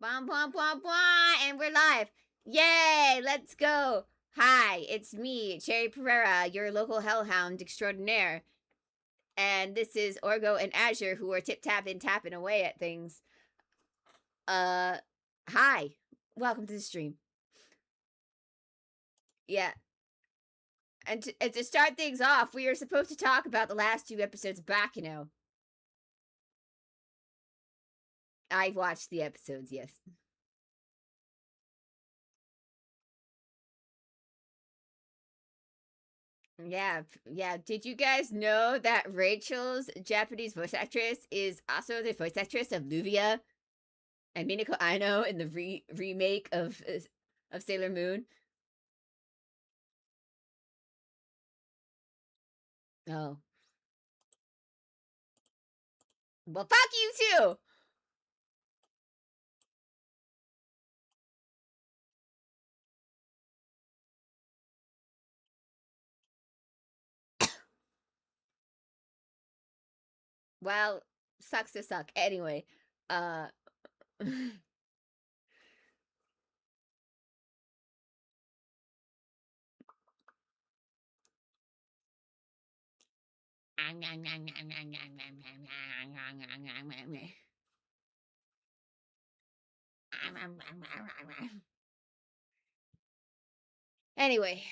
Bwah, bwah, bwah, bwah, and we're live. Yay, let's go. Hi, it's me, Cherri Pereira, your local hellhound extraordinaire. And this is Orgo and Azure, who are tapping away at things. Hi. Welcome to the stream. Yeah. And to start things off, we are supposed to talk about the last two episodes back, I've watched the episodes, yes. Yeah. Did you guys know that Rachel's Japanese voice actress is also the voice actress of Luvia and Minako Aino in the remake of Sailor Moon? Oh. Well, fuck you too! Well, sucks to suck. Anyway, uh... Anyway,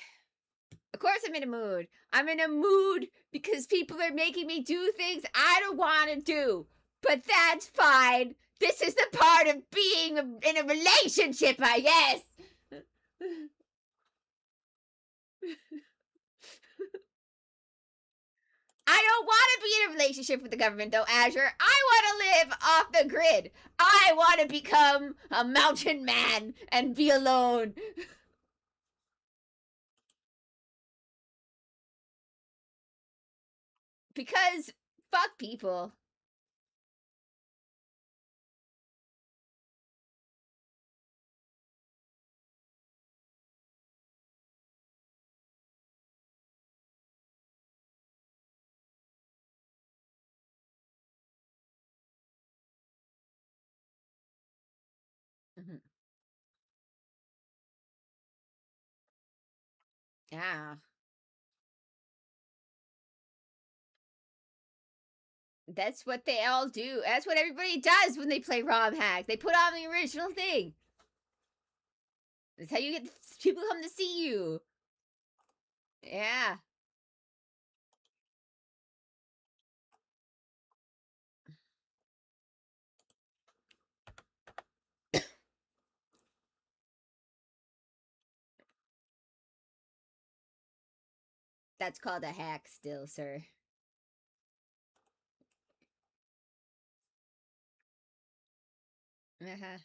of course I'm in a mood. I'm in a mood because people are making me do things I don't want to do. But that's fine. This is the part of being in a relationship, I guess. I don't want to be in a relationship with the government, though, Azure. I want to live off the grid. I want to become a mountain man and be alone. Because fuck people. Mm-hmm. Yeah. That's what they all do. That's what everybody does when they play romhacks. They put on the original thing. That's how you get people come to see you. Yeah. That's called a hack still, sir. Uh-huh.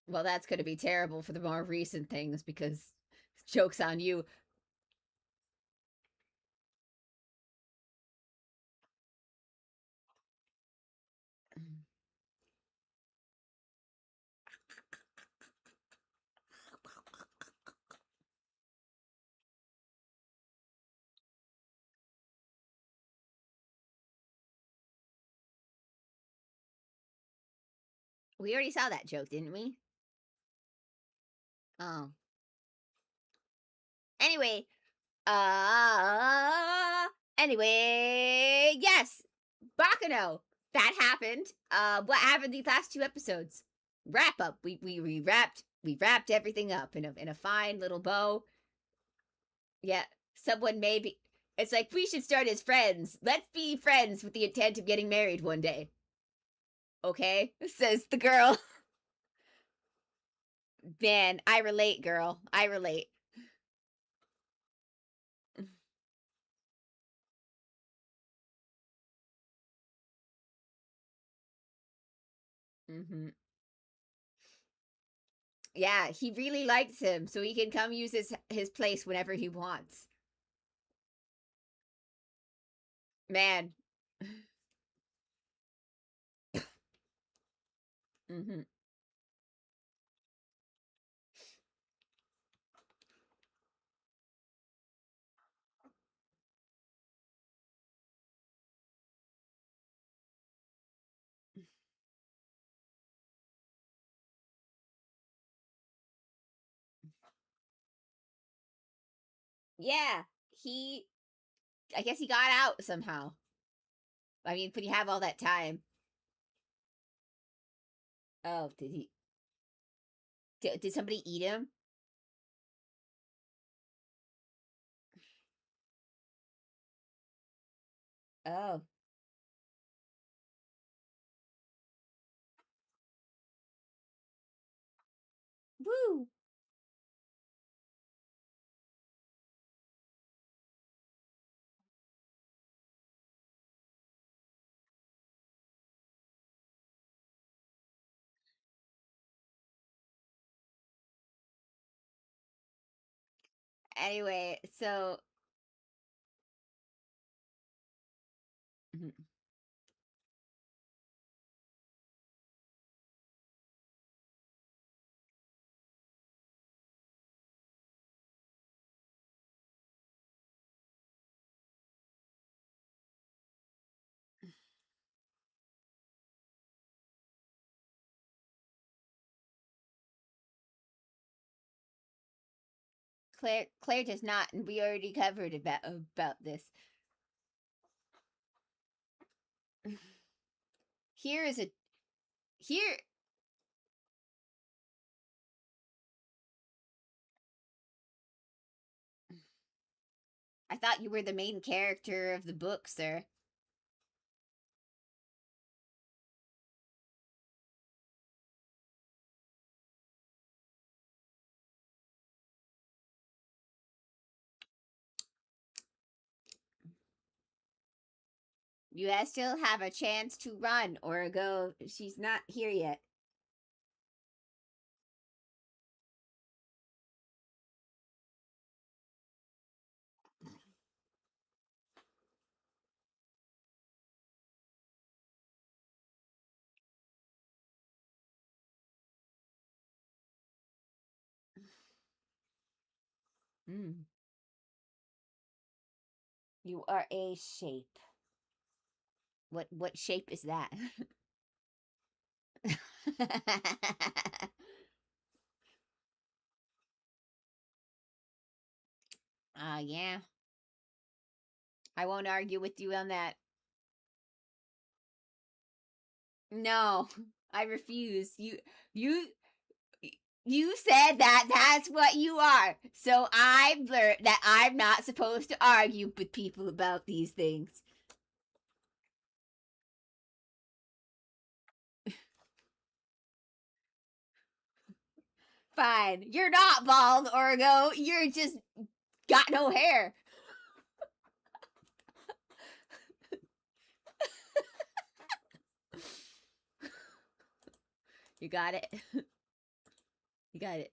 Well, that's going to be terrible for the more recent things because joke's on you. We already saw that joke, didn't we? Oh. Anyway, anyway, yes. Bakano. That happened. What happened these last two episodes? Wrap up. We wrapped everything up in a fine little bow. Yeah. Someone maybe it's like we should start as friends. Let's be friends with the intent of getting married one day. Okay? Says the girl. Man, I relate, girl. I relate. Mm-hmm. Yeah, he really likes him, so he can come use his place whenever he wants. Man. Mm-hmm. Yeah, he. I guess he got out somehow. I mean, when you have all that time. Oh, did he? Did somebody eat him? Oh, woo! Anyway, so mhm. Claire does not, and we already covered about this. Here is a here. I thought you were the main character of the book, sir. You guys still have a chance to run or go. She's not here yet. Mm. You are a shape. What shape is that? Yeah. I won't argue with you on that. No, I refuse. You you said that that's what you are. So I've learned that I'm not supposed to argue with people about these things. Fine. You're not bald, Orgo. You're just got no hair. You got it. You got it.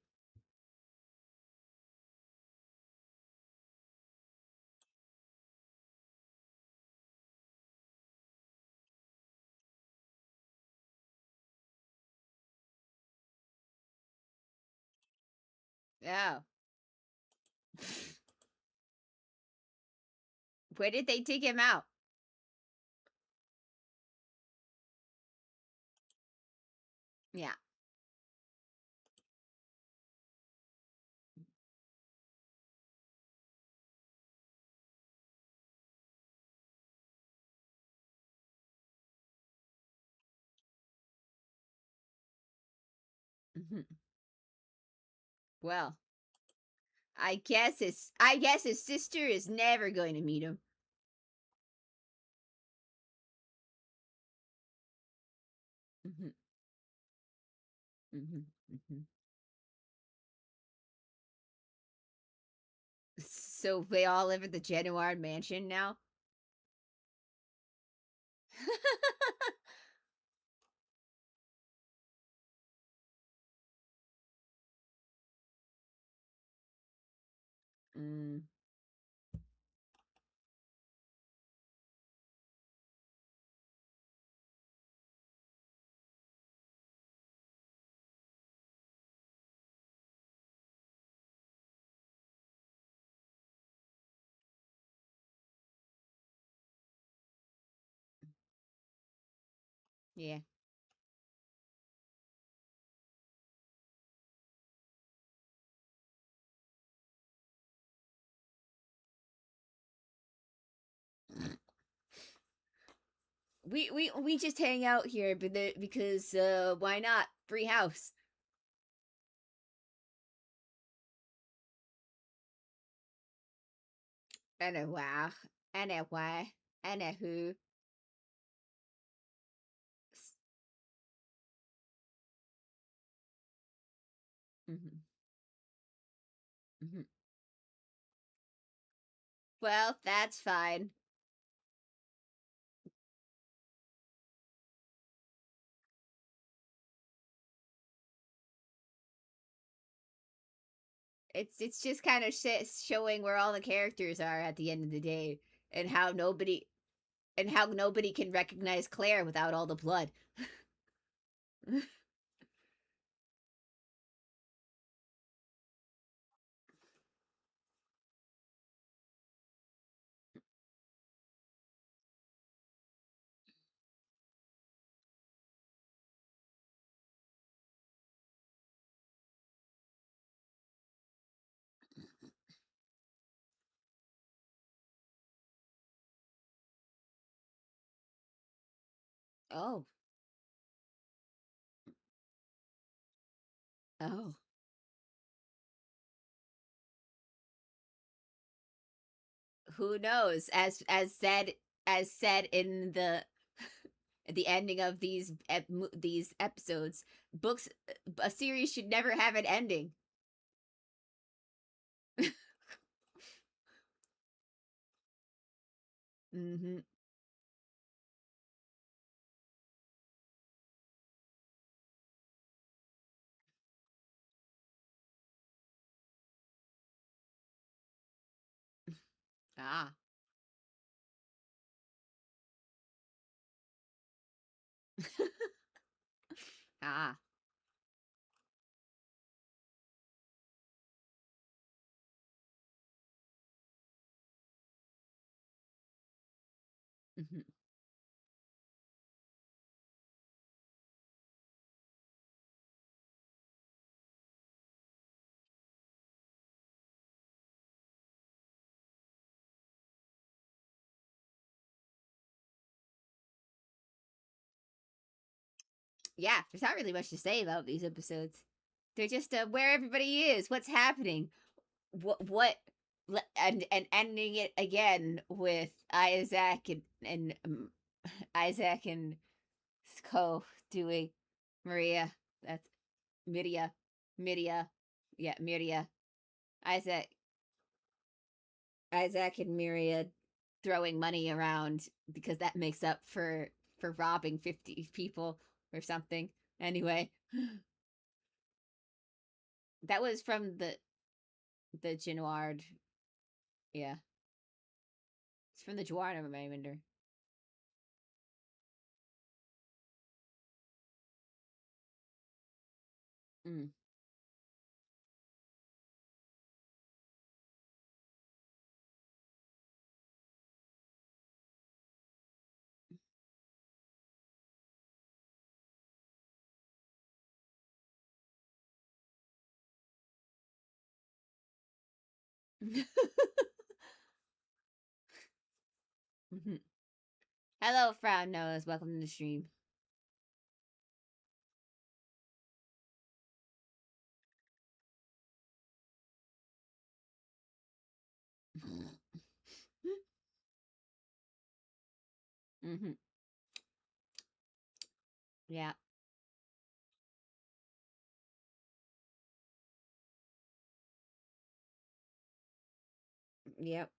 Oh. Where did they take him out? Yeah. Mhm. Well, I guess his sister is never going to meet him. Mhm. Mhm. Mhm. So they all live at the Genoard mansion now? Mm. Yeah. We just hang out here because why not? Free house. Anyway, anyway, anywho. Mm-hmm. Mm-hmm. Well, that's fine. It's just kind of showing where all the characters are at the end of the day, and how nobody can recognize Claire without all the blood. Oh, oh, who knows? As said in the ending of these episodes, books a series should never have an ending. Mm-hmm. Ah. Ah. Mm-hmm. Yeah, there's not really much to say about these episodes. They're just where everybody is, what's happening, what and ending it again with Isaac and Sko doing Maria. That's Miria. Miria. Yeah, Miria. Isaac Isaac and Myriad throwing money around because that makes up for robbing 50 people or something. Anyway, that was from the Genoard. Yeah, it's from the Juar remainder. Mm. Hello, Frown Nose. Welcome to the stream. Mm-hmm. Yeah. Yep.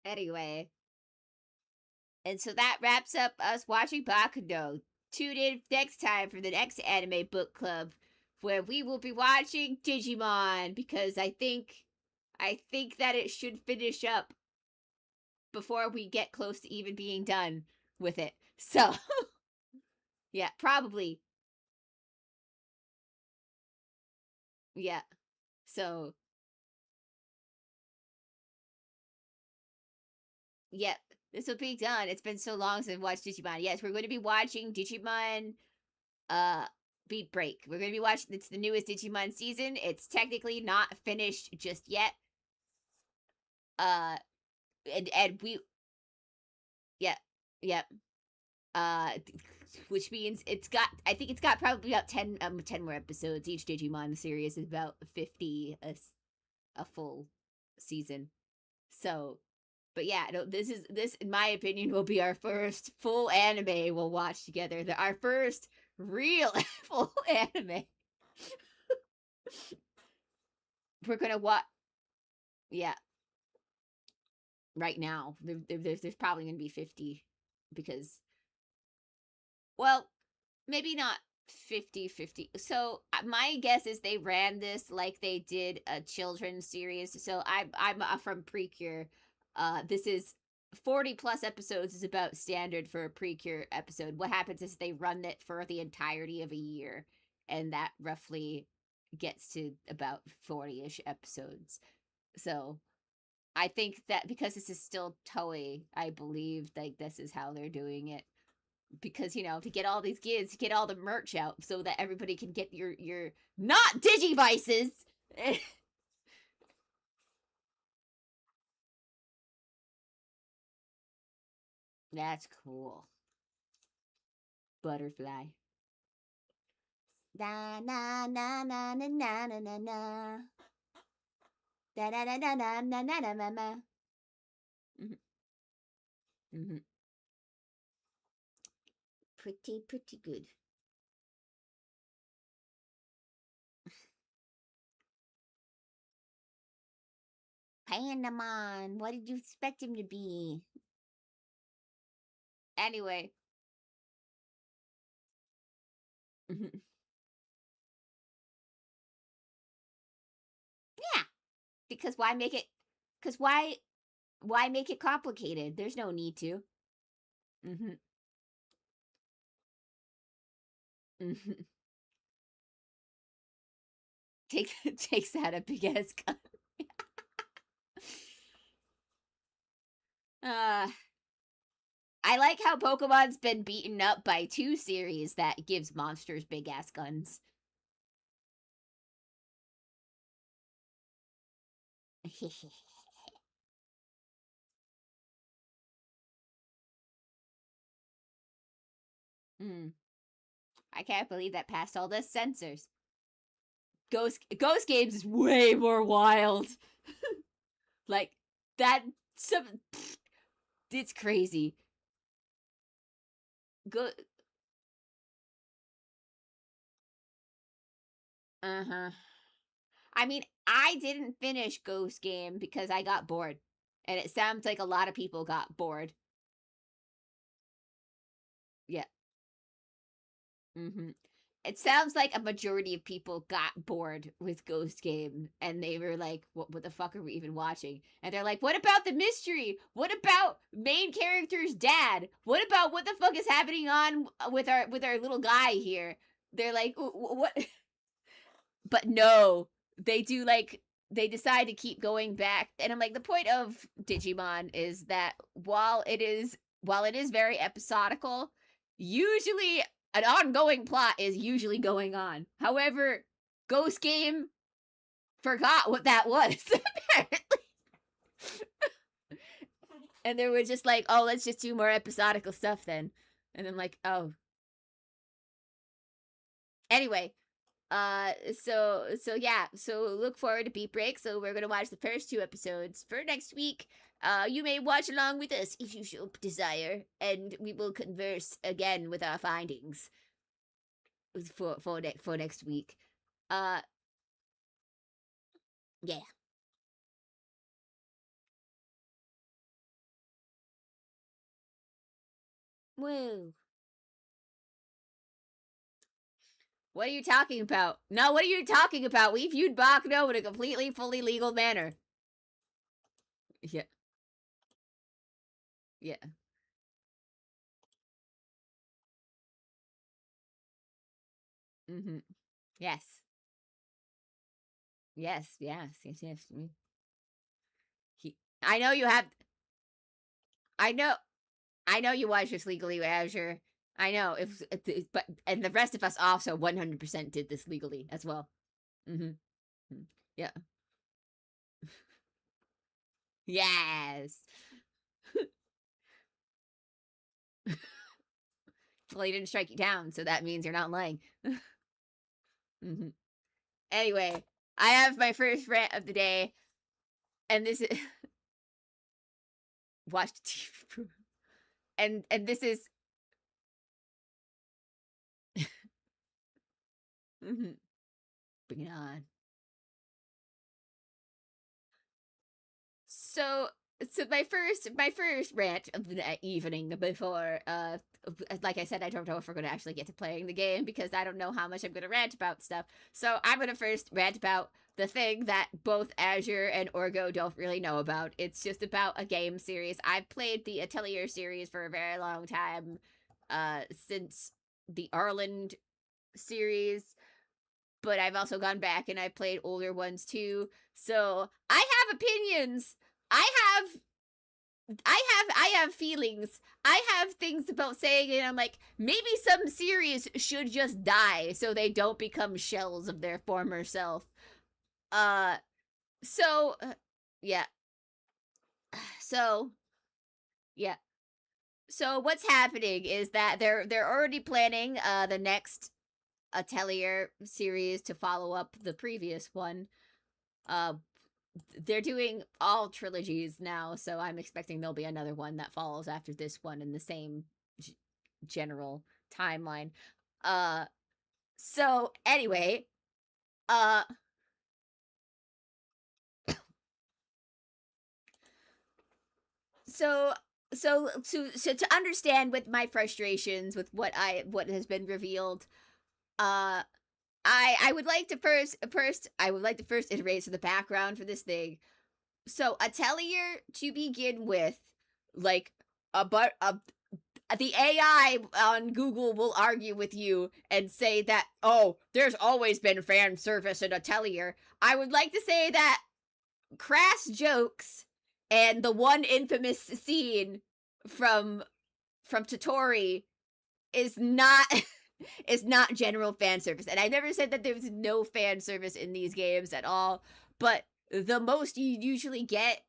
Anyway, and so that wraps up us watching Bakudo. Tune in next time for the next anime book club, where we will be watching Digimon because I think that it should finish up before we get close to even being done with it. So yeah, probably. Yeah. So yeah, This will be done. It's been so long since I've watched Digimon. Yes, we're going to be watching Digimon Beat Break. We're going to be watching, it's the newest Digimon season. It's technically not finished just yet. Uh and we yeah, yeah. Uh which means I think it's got probably about 10 more episodes. Each Digimon series is about 50 a full season. So, but yeah, no, this in my opinion will be our first full anime we'll watch together. Our first real full anime. We're gonna watch. Yeah, right now there's probably gonna be 50 because, well, maybe not 50-50. So my guess is they ran this like they did a children's series. So I'm from Precure. This is 40 plus episodes is about standard for a Precure episode. What happens is they run it for the entirety of a year, and that roughly gets to about 40-ish episodes. So I think that because this is still Toei, I believe like this is how they're doing it, because to get all these kids, to get all the merch out so that everybody can get your not digivices. That's cool. Butterfly. Da na na na na na na na na. Da da da da da na na na na na. Mm-hmm. Pretty good. Pandamon. What did you expect him to be? Anyway. Yeah, because why make it? Because why make it complicated? There's no need to. Mm-hmm. Mm-hmm. Takes out a big ass gun. uh I like how Pokemon's been beaten up by 2 series that gives monsters big ass guns. Mm. I can't believe that passed all the censors. Ghost Games is way more wild. Like that some it's crazy. Go Uh-huh. I mean, I didn't finish Ghost Game because I got bored. And it sounds like a lot of people got bored. Yeah. Mm-hmm. It sounds like a majority of people got bored with Ghost Game and they were like, what the fuck are we even watching? And they're like, what about the mystery? What about main character's dad? What about what the fuck is happening on with our little guy here? They're like, what? But no, they do like they decide to keep going back. And I'm like, the point of Digimon is that while it is very episodical, usually an ongoing plot is usually going on. However, Ghost Game forgot what that was, apparently. And they were just like, oh, let's just do more episodical stuff then. And I'm like, oh. Anyway, so yeah, so look forward to Beat Break. So we're gonna watch the first 2 episodes for next week. You may watch along with us if you so desire, and we will converse again with our findings for next week. Uh, yeah. Woo. What are you talking about? No, what are you talking about? We viewed Bakuno in a completely, fully legal manner. Yeah. Yeah. Mm-hmm. Yes. Yes. He, I know you have. I know. I know you watched this legally, Azure. I know. But and the rest of us also 100% did this legally as well. Mm-hmm. Yeah. Yes. Well, he didn't strike you down, so that means you're not lying. Mm-hmm. Anyway, I have my first rant of the day, and this is watched TV, and this is mm-hmm. Bring it on. So so my first rant of the evening before like I said, I don't know if we're gonna actually get to playing the game because I don't know how much I'm gonna rant about stuff. So I'm gonna first rant about the thing that both Azure and Orgo don't really know about. It's just about a game series. I've played the Atelier series for a very long time, since the Arland series, but I've also gone back and I've played older ones too. So I have opinions. I have I have feelings. I have things about saying it. I'm like, maybe some series should just die so they don't become shells of their former self. Uh so yeah. So yeah. So what's happening is that they're already planning the next Atelier series to follow up the previous one. Uh they're doing all trilogies now, so I'm expecting there'll be another one that follows after this one in the same general timeline. Uh so anyway, uh so to understand with my frustrations with what has been revealed, uh I would like to first iterate to the background for this thing. So Atelier to begin with, like a the AI on Google will argue with you and say that, oh, there's always been fan service in Atelier. I would like to say that crass jokes and the one infamous scene from Totori is not is not general fan service. And I never said that there was no fan service in these games at all, but the most you usually get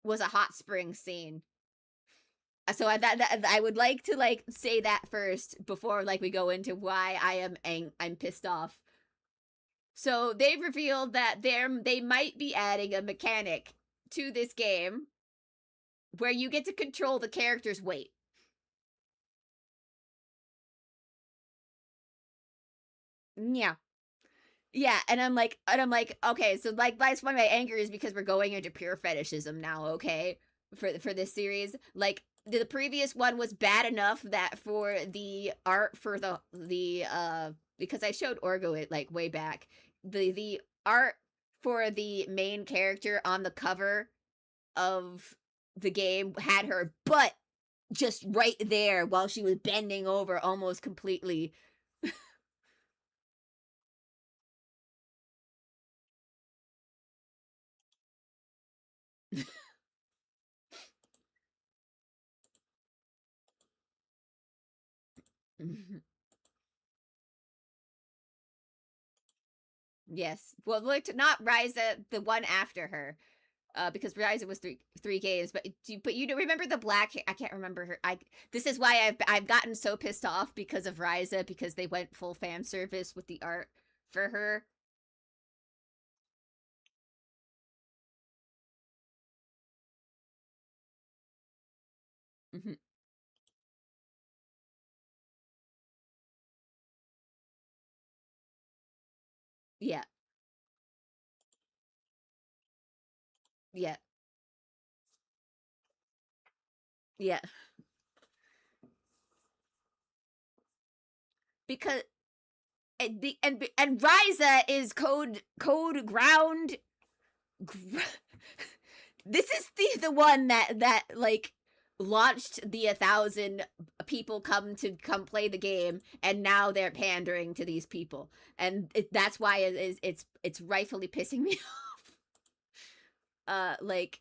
was a hot spring scene. So I would like to like say that first before like we go into why I'm pissed off. So they've revealed that they might be adding a mechanic to this game where you get to control the character's weight. Yeah. Yeah, and I'm like, okay, so like that's why my anger is because we're going into pure fetishism now, okay? For this series. Like the previous one was bad enough that for the art for the because I showed Orgo it like way back. The art for the main character on the cover of the game had her butt just right there while she was bending over almost completely. Yes. Well, look, not Ryza, the one after her, because Ryza was three games. But you remember the black? I can't remember her. This is why I've gotten so pissed off because of Ryza because they went full fan service with the art for her. Mm-hmm. Yeah, yeah, yeah. Because and Ryza is code ground. This is the one that like launched the 1,000 people come play the game, and now they're pandering to these people, and that's why it's rightfully pissing me off. Like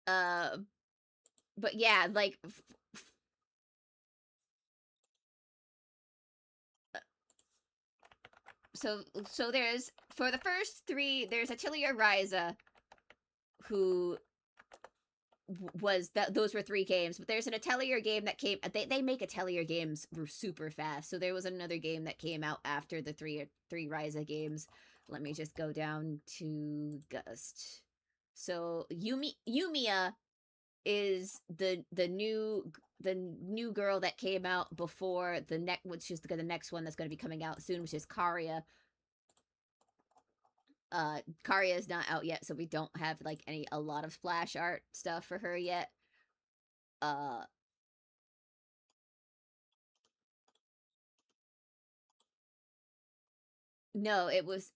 uh But yeah, like so there's for the first three, there's Atelier Ryza, who was that those were 3 games, but there's an Atelier game that came. They make Atelier games super fast, so there was another game that came out after the three Ryza games. Let me just go down to Gust. So Yumiya is the new girl that came out before the next, which is the next one that's going to be coming out soon, which is Karia. Karia is not out yet, so we don't have like a lot of splash art stuff for her yet. No, it was.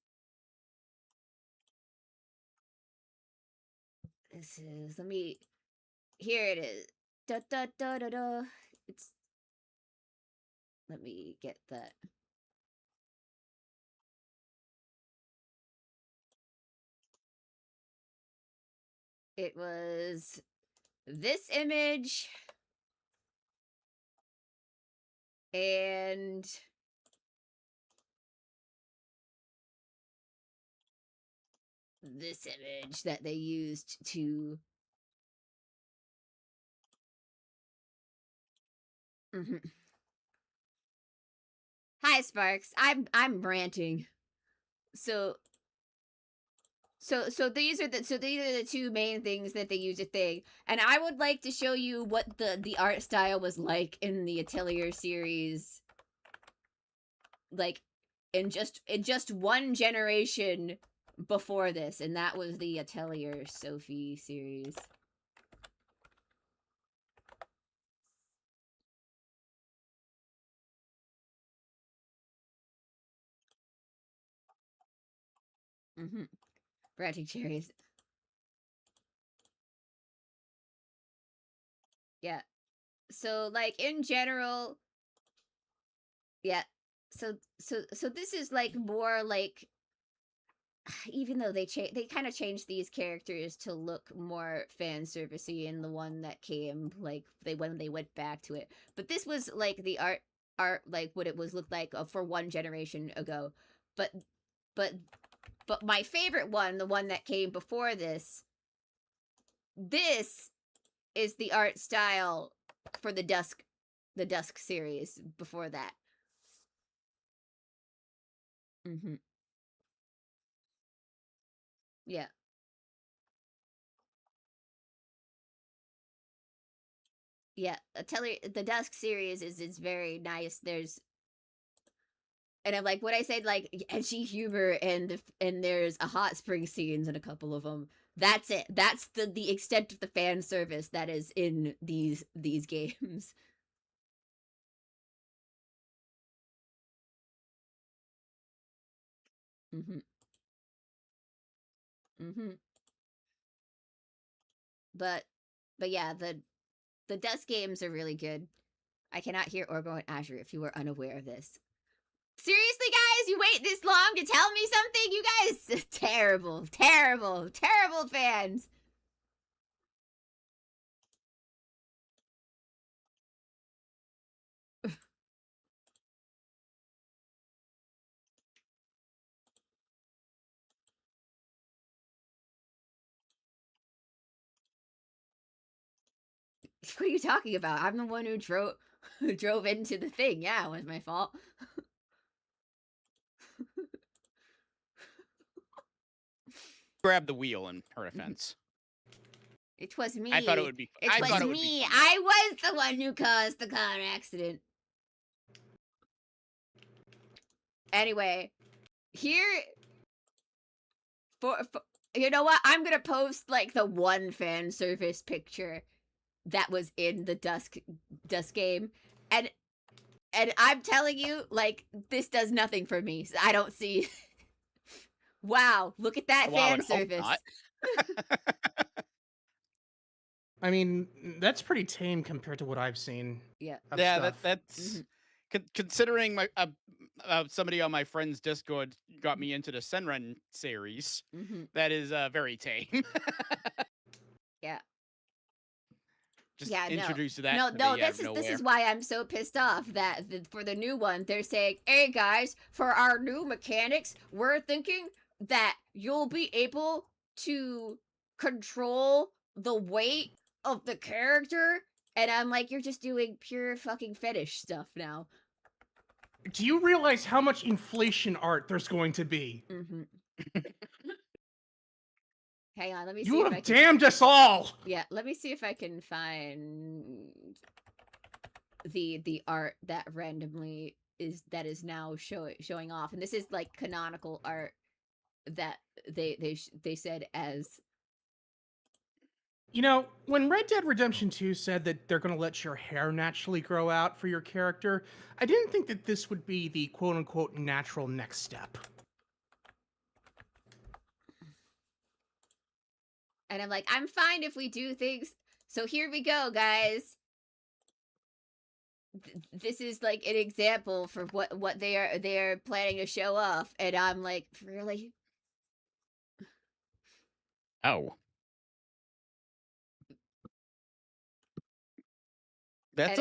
This is. Let me. Here it is. Da da da da da. It's. Let me get that. It was this image and this image that they used to. Hi Sparks, I'm ranting. So these are the two main things that they use a thing, and I would like to show you what the art style was like in the Atelier series, like in just one generation before this, and that was the Atelier Sophie series. Branching cherries. Yeah. So like in general, yeah. So this is like more like, even though they kind of changed these characters to look more fan servicey in the one that came, like when they went back to it. But this was like the art like what it was looked like for one generation ago. But but my favorite one, the one that came before this is the art style for the Dusk series before that. Yeah. Yeah, the Dusk series is very nice. There's, and I'm like what I said, like edgy humor, and there's a hot spring scenes in a couple of them. That's it. That's the extent of the fan service that is in these games. Mm-hmm. Mm-hmm. But yeah, the Dusk games are really good. I cannot hear Orgo and Azure if you were unaware of this. Seriously, guys, you wait this long to tell me something? You guys, terrible fans. What are you talking about? I'm the one who drove into the thing. Yeah, it was my fault. Grab the wheel in her defense. It was me. I thought it would be. It was me. I was the one who caused the car accident. Anyway, here for you know what? I'm gonna post like the one fan service picture that was in the Dusk game, and I'm telling you, like, this does nothing for me. I don't see. Wow, look at that fan service. I mean, that's pretty tame compared to what I've seen. Yeah. Yeah, that's considering my somebody on my friend's Discord got me into the Senran series. That is very tame. Yeah. Just Yeah, no. introduce that No, to no, me out of this is nowhere. why I'm so pissed off that for the new one, they're saying, hey guys, for our new mechanics, we're thinking that you'll be able to control the weight of the character. And I'm like, you're just doing pure fucking fetish stuff now. Do you realize how much inflation art there's going to be? Mm-hmm. Hang on, let me see You if I have can... damned us all! Yeah, let me see if I can find the art that randomly is now showing off, and this is like canonical art that they said as. You know, when Red Dead Redemption 2 said that they're going to let your hair naturally grow out for your character, I didn't think that this would be the quote-unquote natural next step. And I'm like, I'm fine if we do things. So here we go, guys. This is like an example for what they're planning to show off, and I'm like, really? Oh. That's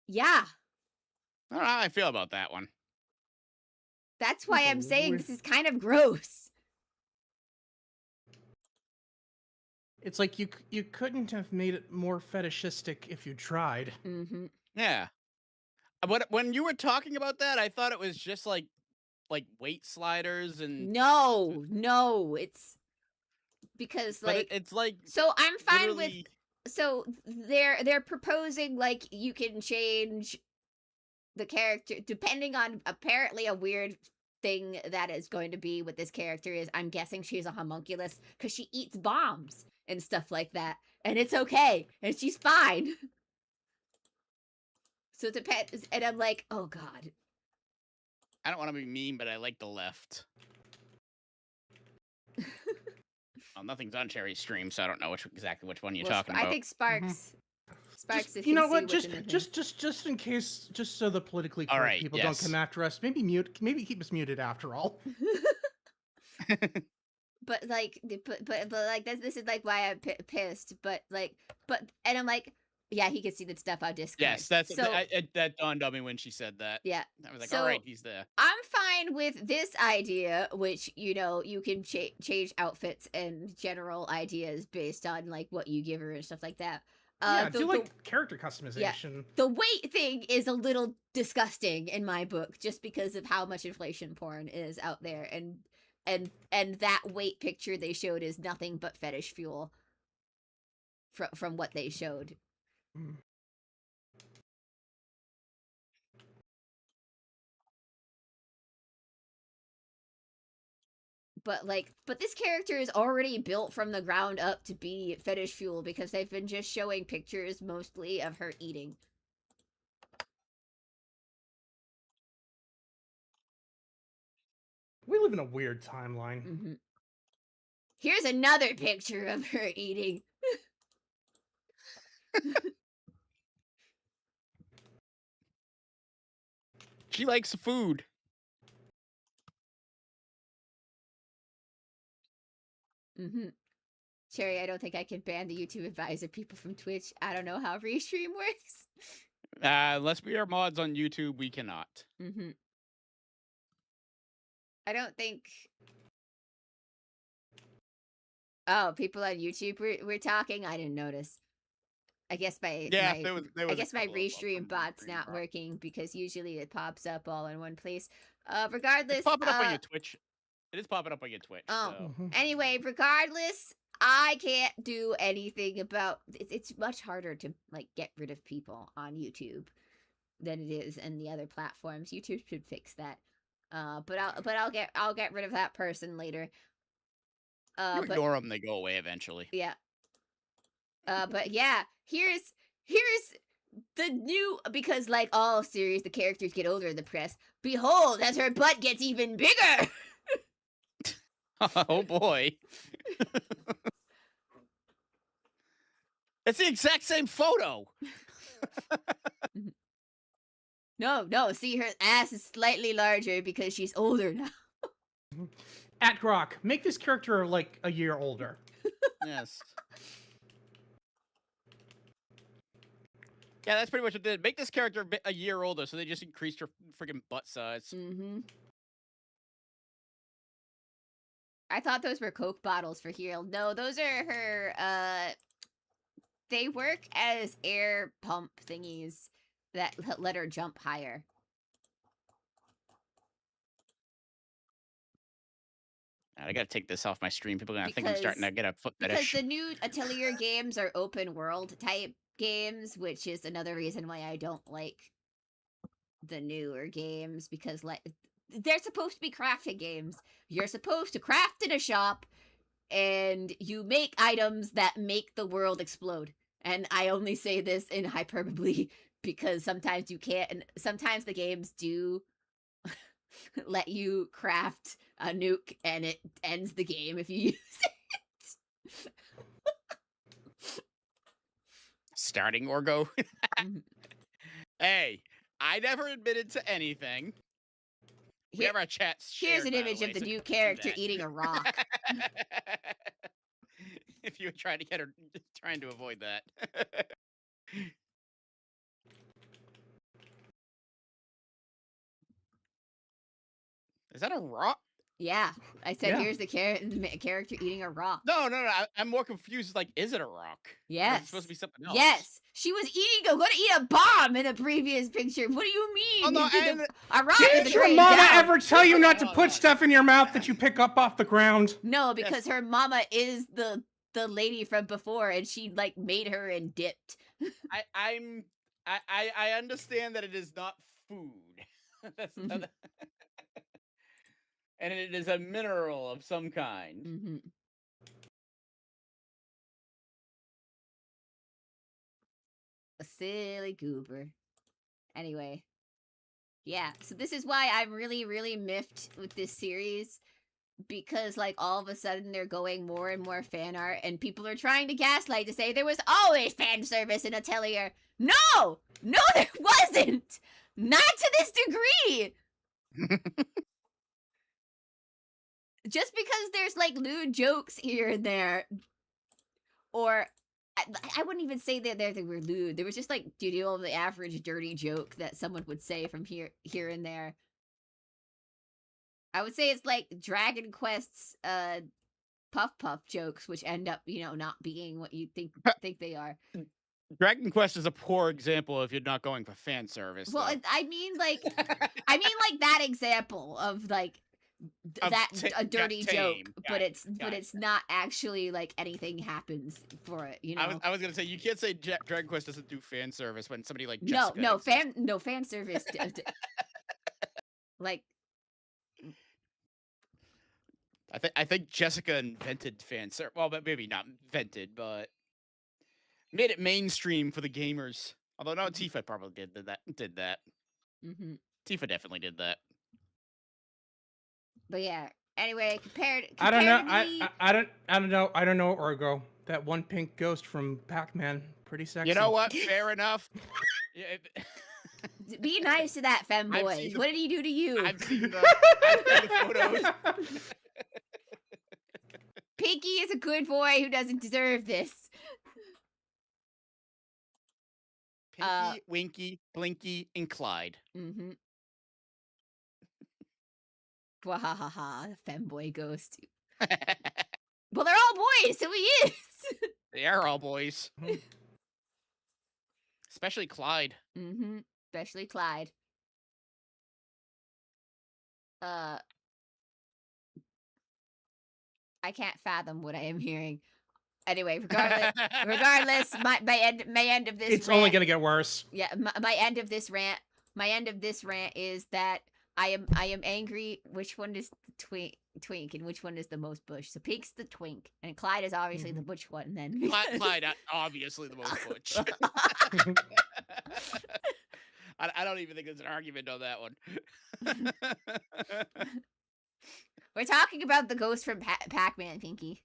Yeah. I don't know how I feel about that one. That's why I'm saying this is kind of gross. It's like you couldn't have made it more fetishistic if you tried. Mm-hmm. Yeah. But when you were talking about that, I thought it was just like weight sliders and No, it's because but like it's like so I'm fine literally... with so they're proposing like you can change the character depending on apparently a weird thing that is going to be with this character is I'm guessing she's a homunculus because she eats bombs and stuff like that, and it's okay and she's fine. So it depends, and I'm like, oh god. I don't want to be mean, but I like the left. Well, nothing's on Cherry's stream, so I don't know exactly which one you're talking about. I think Sparks. Sparks, Just, if you know see what? what's in the thing. Just in case, just so the politically correct Alright, people yes. don't come after us. Maybe keep us muted after all. But like, but like this is like why I'm pissed. But and I'm like, yeah, he can see that stuff on Discord. Yes, that's so. that dawned on me when she said that. Yeah, I was like, so, all right, he's there. I'm fine with this idea, which you know you can change outfits and general ideas based on like what you give her and stuff like that. Yeah, do like character customization. Yeah, the weight thing is a little disgusting in my book, just because of how much inflation porn is out there, and that weight picture they showed is nothing but fetish fuel. From what they showed. Mm. But this character is already built from the ground up to be fetish fuel because they've been just showing pictures mostly of her eating. We live in a weird timeline. Mm-hmm. Here's another picture of her eating. She likes food. Mm-hmm. Cherry, I don't think I can ban the YouTube advisor people from Twitch. I don't know how restream works. Unless we are mods on YouTube, we cannot. Mm-hmm. I don't think... Oh, people on YouTube were talking? I didn't notice. I guess my restream bot's not working because usually it pops up all in one place. Regardless, it's popping up on your Twitch. It is popping up on your Twitch. Oh, so. Anyway, regardless, I can't do anything about. It's much harder to like get rid of people on YouTube than it is in the other platforms. YouTube should fix that. But I'll get rid of that person later. You ignore them; they go away eventually. Yeah. But yeah, here's the new, because like all series, the characters get older in the press. Behold, as her butt gets even bigger. Oh boy. It's the exact same photo. No, see, her ass is slightly larger because she's older now. At Grok, make this character like a year older. Yes. Yeah, that's pretty much what they did. Make this character a year older, so they just increased her freaking butt size. Mm-hmm. I thought those were Coke bottles for Hero. No, those are her, they work as air pump thingies that let her jump higher. I gotta take this off my stream. People are gonna think I'm starting to get a foot Because fetish. the new Atelier games are open world type games, which is another reason why I don't like the newer games, because like they're supposed to be crafting games. You're supposed to craft in a shop and you make items that make the world explode. And I only say this in hyperbole because sometimes you can't, and sometimes the games do let you craft a nuke and it ends the game if you use it. Starting or go. Hey, I never admitted to anything. We have our chats shared, Here's an image of the new character eating a rock. If you were trying to avoid that. Is that a rock? Yeah, I said here's the character eating a rock. No. I'm more confused. Like, is it a rock? Yes. It's supposed to be something else. Yes. She was going to eat a bomb in the previous picture. What do you mean? Oh, no, a rock Didn't your mama ever tell you not to put stuff in your mouth that you pick up off the ground? No, because her mama is the lady from before, and she like made her and dipped. I understand that it is not food. That's not and it is a mineral of some kind. Mm-hmm. A silly goober. Anyway. Yeah, so this is why I'm really, really miffed with this series. Because, like, all of a sudden they're going more and more fan art, and people are trying to gaslight to say there was always fan service in Atelier. No! No, there wasn't! Not to this degree! Just because there's, like, lewd jokes here and there, or I wouldn't even say that they were lewd. There was just, like, the average dirty joke that someone would say from here and there. I would say it's like Dragon Quest's puff jokes, which end up, not being what you think they are. Dragon Quest is a poor example if you're not going for fan service. Well, though. I mean like that example of like a dirty joke, but it's not actually like anything happens for it. I was gonna say you can't say Dragon Quest doesn't do fan service when somebody like Jessica no fan service. Like. I think Jessica invented fan service. Well, but maybe not invented, but made it mainstream for the gamers. Although no, Tifa probably did that. Mm-hmm. Tifa definitely did that. But yeah. Anyway, compared I don't know. to I don't know where to go. That one pink ghost from Pac-Man, pretty sexy. You know what? Fair enough. Be nice to that femboy. What did he do to you? I've seen the photos. Pinky is a good boy who doesn't deserve this. Pinky, Winky, Blinky, and Clyde. Mm-hmm. Wahahaha, femboy ghost. Well, they're all boys, so he is. They are all boys. Especially Clyde. Mm-hmm. Especially Clyde. I can't fathom what I am hearing. Anyway, regardless, my end of this. It's only gonna get worse. Yeah, my end of this rant. My end of this rant is that I am angry. Which one is the twink, and which one is the most bush? So Pink's the twink, and Clyde is obviously the butch one. Then Clyde, obviously the most butch. I don't even think there's an argument on that one. We're talking about the ghost from Pac-Man, Pinky.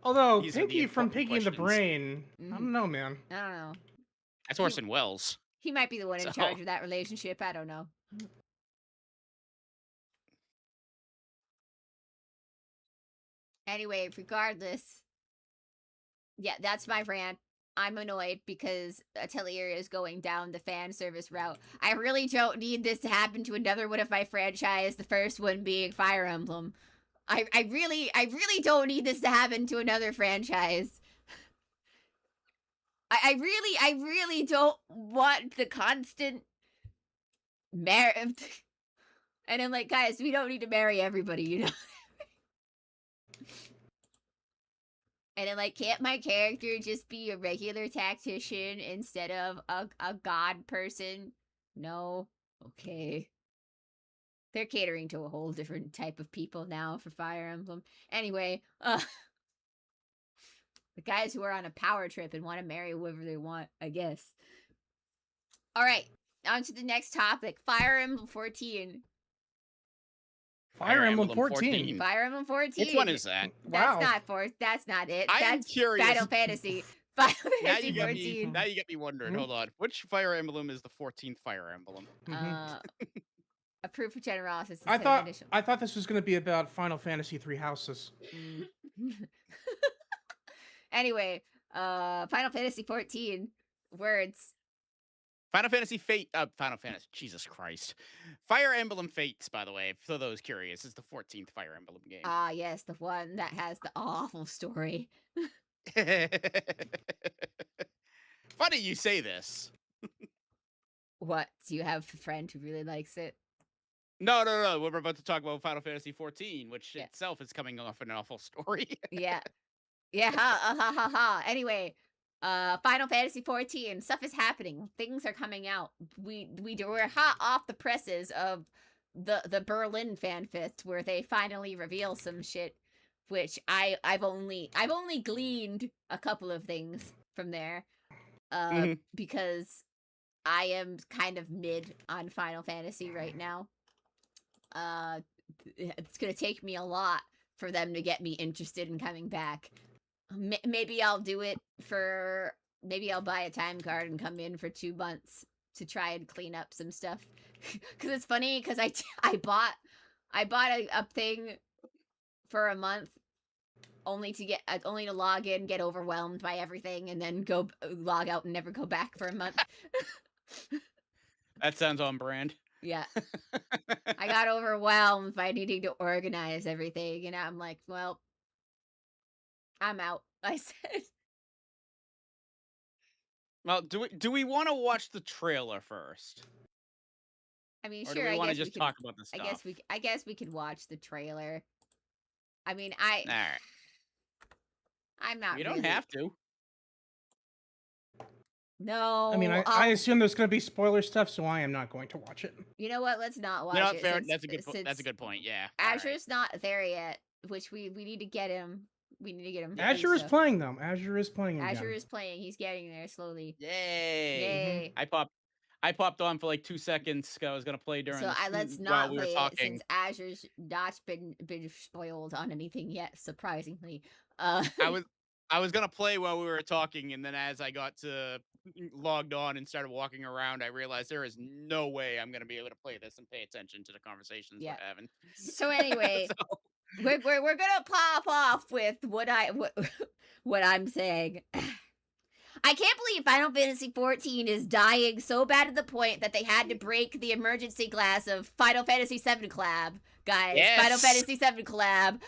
Although These are Pinky the from important Pinky in the questions. Brain, I don't know, man. I don't know. That's Orson Welles. He might be the one in charge of that relationship. I don't know. Anyway, regardless, yeah, that's my rant. I'm annoyed because Atelier is going down the fan service route. I really don't need this to happen to another one of my franchise, the first one being Fire Emblem. I really don't need this to happen to another franchise. I really don't want the constant And I'm like, guys, we don't need to marry everybody, you know? And I'm like, can't my character just be a regular tactician instead of a god person? No. Okay. They're catering to a whole different type of people now for Fire Emblem. Anyway, the guys who are on a power trip and want to marry whoever they want, I guess. All right, on to the next topic. Fire Emblem 14. Fire Emblem 14. Fire Emblem 14. Which one is that? Wow. That's not it. I am That's curious. Final Fantasy. Final Now Fantasy you get 14. me. Now you get me wondering. Hold on. Which Fire Emblem is the 14th Fire Emblem? A proof of generosity. I thought this was going to be about Final Fantasy 3 houses. Anyway, Final Fantasy 14 words. Final Fantasy Fate. Final Fantasy. Jesus Christ. Fire Emblem Fates, by the way, for those curious, is the 14th Fire Emblem game. Ah, yes, the one that has the awful story. Funny you say this. What? Do you have a friend who really likes it? No. We're about to talk about Final Fantasy 14, which itself is coming off an awful story. Yeah. Yeah, ha. Anyway, Final Fantasy 14, stuff is happening. Things are coming out. We're hot off the presses of the Berlin Fan Fest where they finally reveal some shit, which I've only gleaned a couple of things from there. Because I am kind of mid on Final Fantasy right now. It's gonna take me a lot for them to get me interested in coming back. Maybe I'll do it for. Maybe I'll buy a time card and come in for 2 months to try and clean up some stuff. Because it's funny because I bought a thing for a month only to log in, get overwhelmed by everything, and then go log out and never go back for a month. That sounds on brand. Yeah. I got overwhelmed by needing to organize everything, and I'm like, well, I'm out. I said. Well, do we want to watch the trailer first? I mean, Or sure. do we want to we just could, talk about the stuff? I guess we could watch the trailer. I mean, All right. I'm not. You don't really... have to. No. I mean, I assume there's going to be spoiler stuff, so I am not going to watch it. You know what? Let's not watch it. Fair. That's a good point. Yeah. Azure's not there yet, which we need to get him. We need to get him. Azure is playing them. Azure is playing. Azure is playing. He's getting there slowly. Yay! I popped on for like 2 seconds. I was gonna play during. So let's not play it since Azure's not been spoiled on anything yet. Surprisingly, I was gonna play while we were talking, and then as I got logged on and started walking around, I realized there is no way I'm gonna be able to play this and pay attention to the conversations we're having. So anyway. We're gonna pop off with what I'm saying. I can't believe Final Fantasy 14 is dying so bad to the point that they had to break the emergency glass of Final Fantasy 7 collab, guys. Yes. Final Fantasy 7 collab.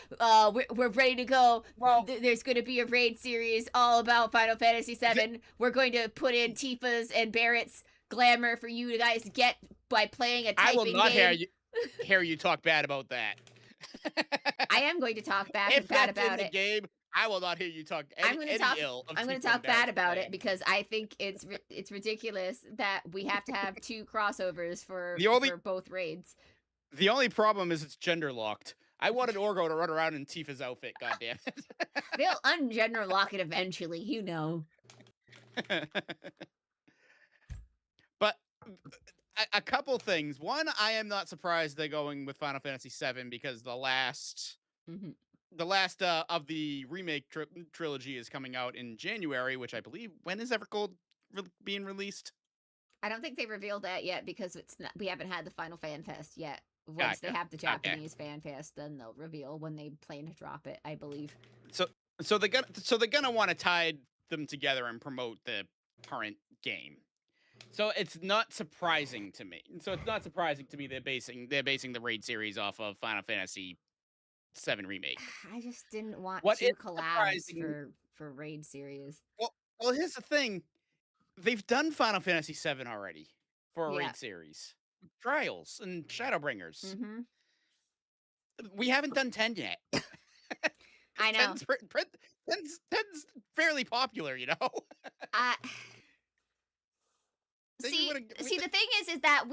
We're ready to go. Well, there's going to be a raid series all about Final Fantasy 7. We're going to put in Tifa's and Barrett's glamour for you guys to get by playing a typing game. I will not hear you talk bad about that. I am going to talk bad about it. In the game, I will not hear you talk I'm going to talk bad about it because I think it's ridiculous that we have to have 2 crossovers for both raids. The only problem is it's gender locked. I wanted Orgo to run around in Tifa's outfit, goddammit. They'll ungender lock it eventually, you know. But a couple things. One, I am not surprised they're going with Final Fantasy VII because the last of the remake trilogy is coming out in January, which I believe, when is Evergold being released? I don't think they revealed that yet because we haven't had the Final Fan Fest yet. Once they Gotcha. have the Okay. Japanese fan fest, then they'll reveal when they plan to drop it, I believe. So they're gonna want to tie them together and promote the current game. So it's not surprising to me. They're basing the raid series off of Final Fantasy VII Remake. I just didn't want What is two collabs surprising? for raid series. Well, here's the thing. They've done Final Fantasy VII already for a Yeah. raid series. Trials and Shadowbringers. Mm-hmm. We haven't done 10 yet. I know. 10's fairly popular, you know? Then you See, would've- we see, th- the thing is that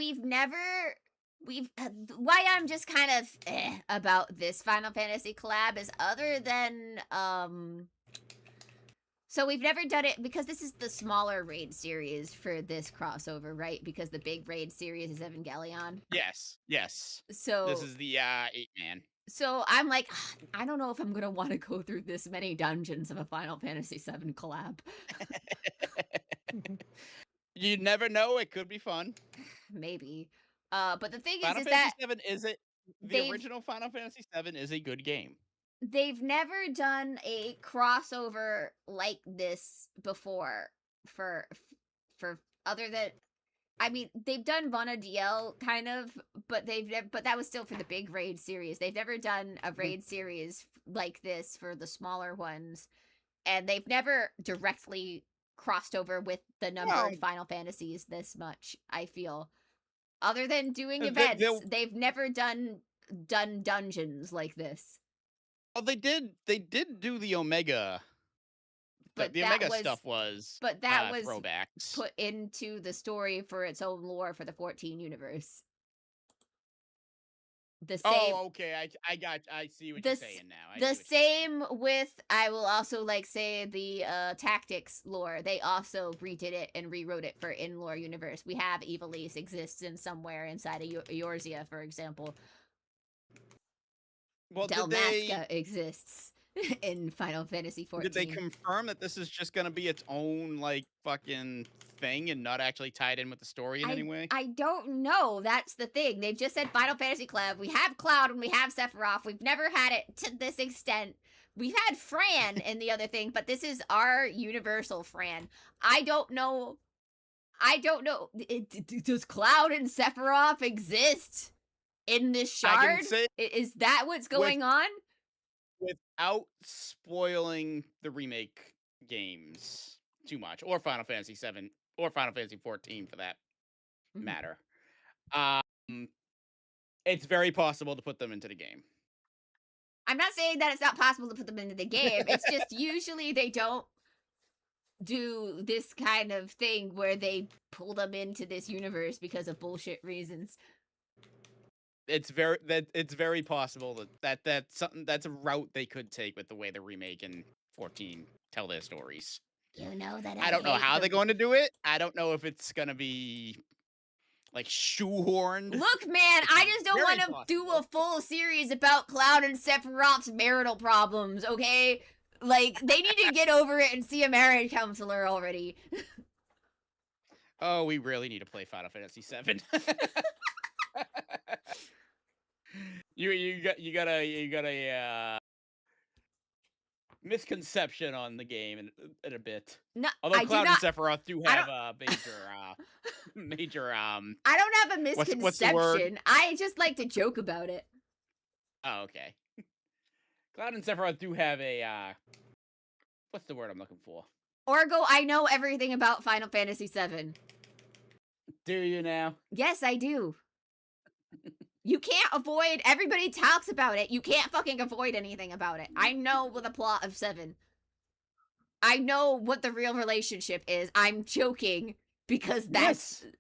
why I'm just kind of about this Final Fantasy collab is other than so we've never done it because this is the smaller raid series for this crossover, right? Because the big raid series is Evangelion. Yes. So This is the 8-man. So I'm like, I don't know if I'm gonna want to go through this many dungeons of a Final Fantasy VII collab. You never know, it could be fun. Maybe. But the thing Final is Fantasy that VII is it the original Final Fantasy VII is a good game. they've never done a crossover like this before for other than, I mean, they've done Vana DL kind of, but but that was still for the big raid series. They've never done a raid series like this for the smaller ones, and they've never directly crossed over with the numbered Final Fantasies this much, I feel. Other than doing events, they've never done dungeons like this. Oh, they did do the Omega. But the Omega stuff was throwbacks. Put into the story for its own lore for the 14 universe. The same. Oh, okay. I see what you're saying now. The same with, I will also say the tactics lore. They also redid it and rewrote it for in-lore universe. We have Evilise exists in somewhere inside of Eorzea, for example. Well, Dalmasca exists in Final Fantasy 14. Did they confirm that this is just going to be its own, fucking thing and not actually tied in with the story in any way? I don't know. That's the thing. They've just said Final Fantasy Club. We have Cloud and we have Sephiroth. We've never had it to this extent. We've had Fran in the other thing, but this is our universal Fran. I don't know. Does Cloud and Sephiroth exist in this shard? Is that what's going on? Without spoiling the remake games too much, or Final Fantasy 7 or Final Fantasy 14 for that matter, it's very possible to put them into the game. I'm not saying that it's not possible to put them into the game. It's just usually they don't do this kind of thing where they pull them into this universe because of bullshit reasons. It's very possible that's something, that's a route they could take with the way the remake and 14 tell their stories. You know that I don't know how they're going to do it. I don't know if it's gonna be shoehorned. Look, man, I just don't want to do a full series about Cloud and Sephiroth's marital problems, okay? They need to get over it and see a marriage counselor already. Oh, we really need to play Final Fantasy 7. You got a misconception on the game in a bit. No, although Cloud and Sephiroth do have a major I don't have a misconception. What's the word? I just like to joke about it. Oh, okay. Cloud and Sephiroth do have a what's the word I'm looking for? Orgo, I know everything about Final Fantasy VII. Do you now? Yes, I do. You can't avoid, everybody talks about it. You can't fucking avoid anything about it. I know the plot of 7. I know what the real relationship is. I'm joking because that's... Yes.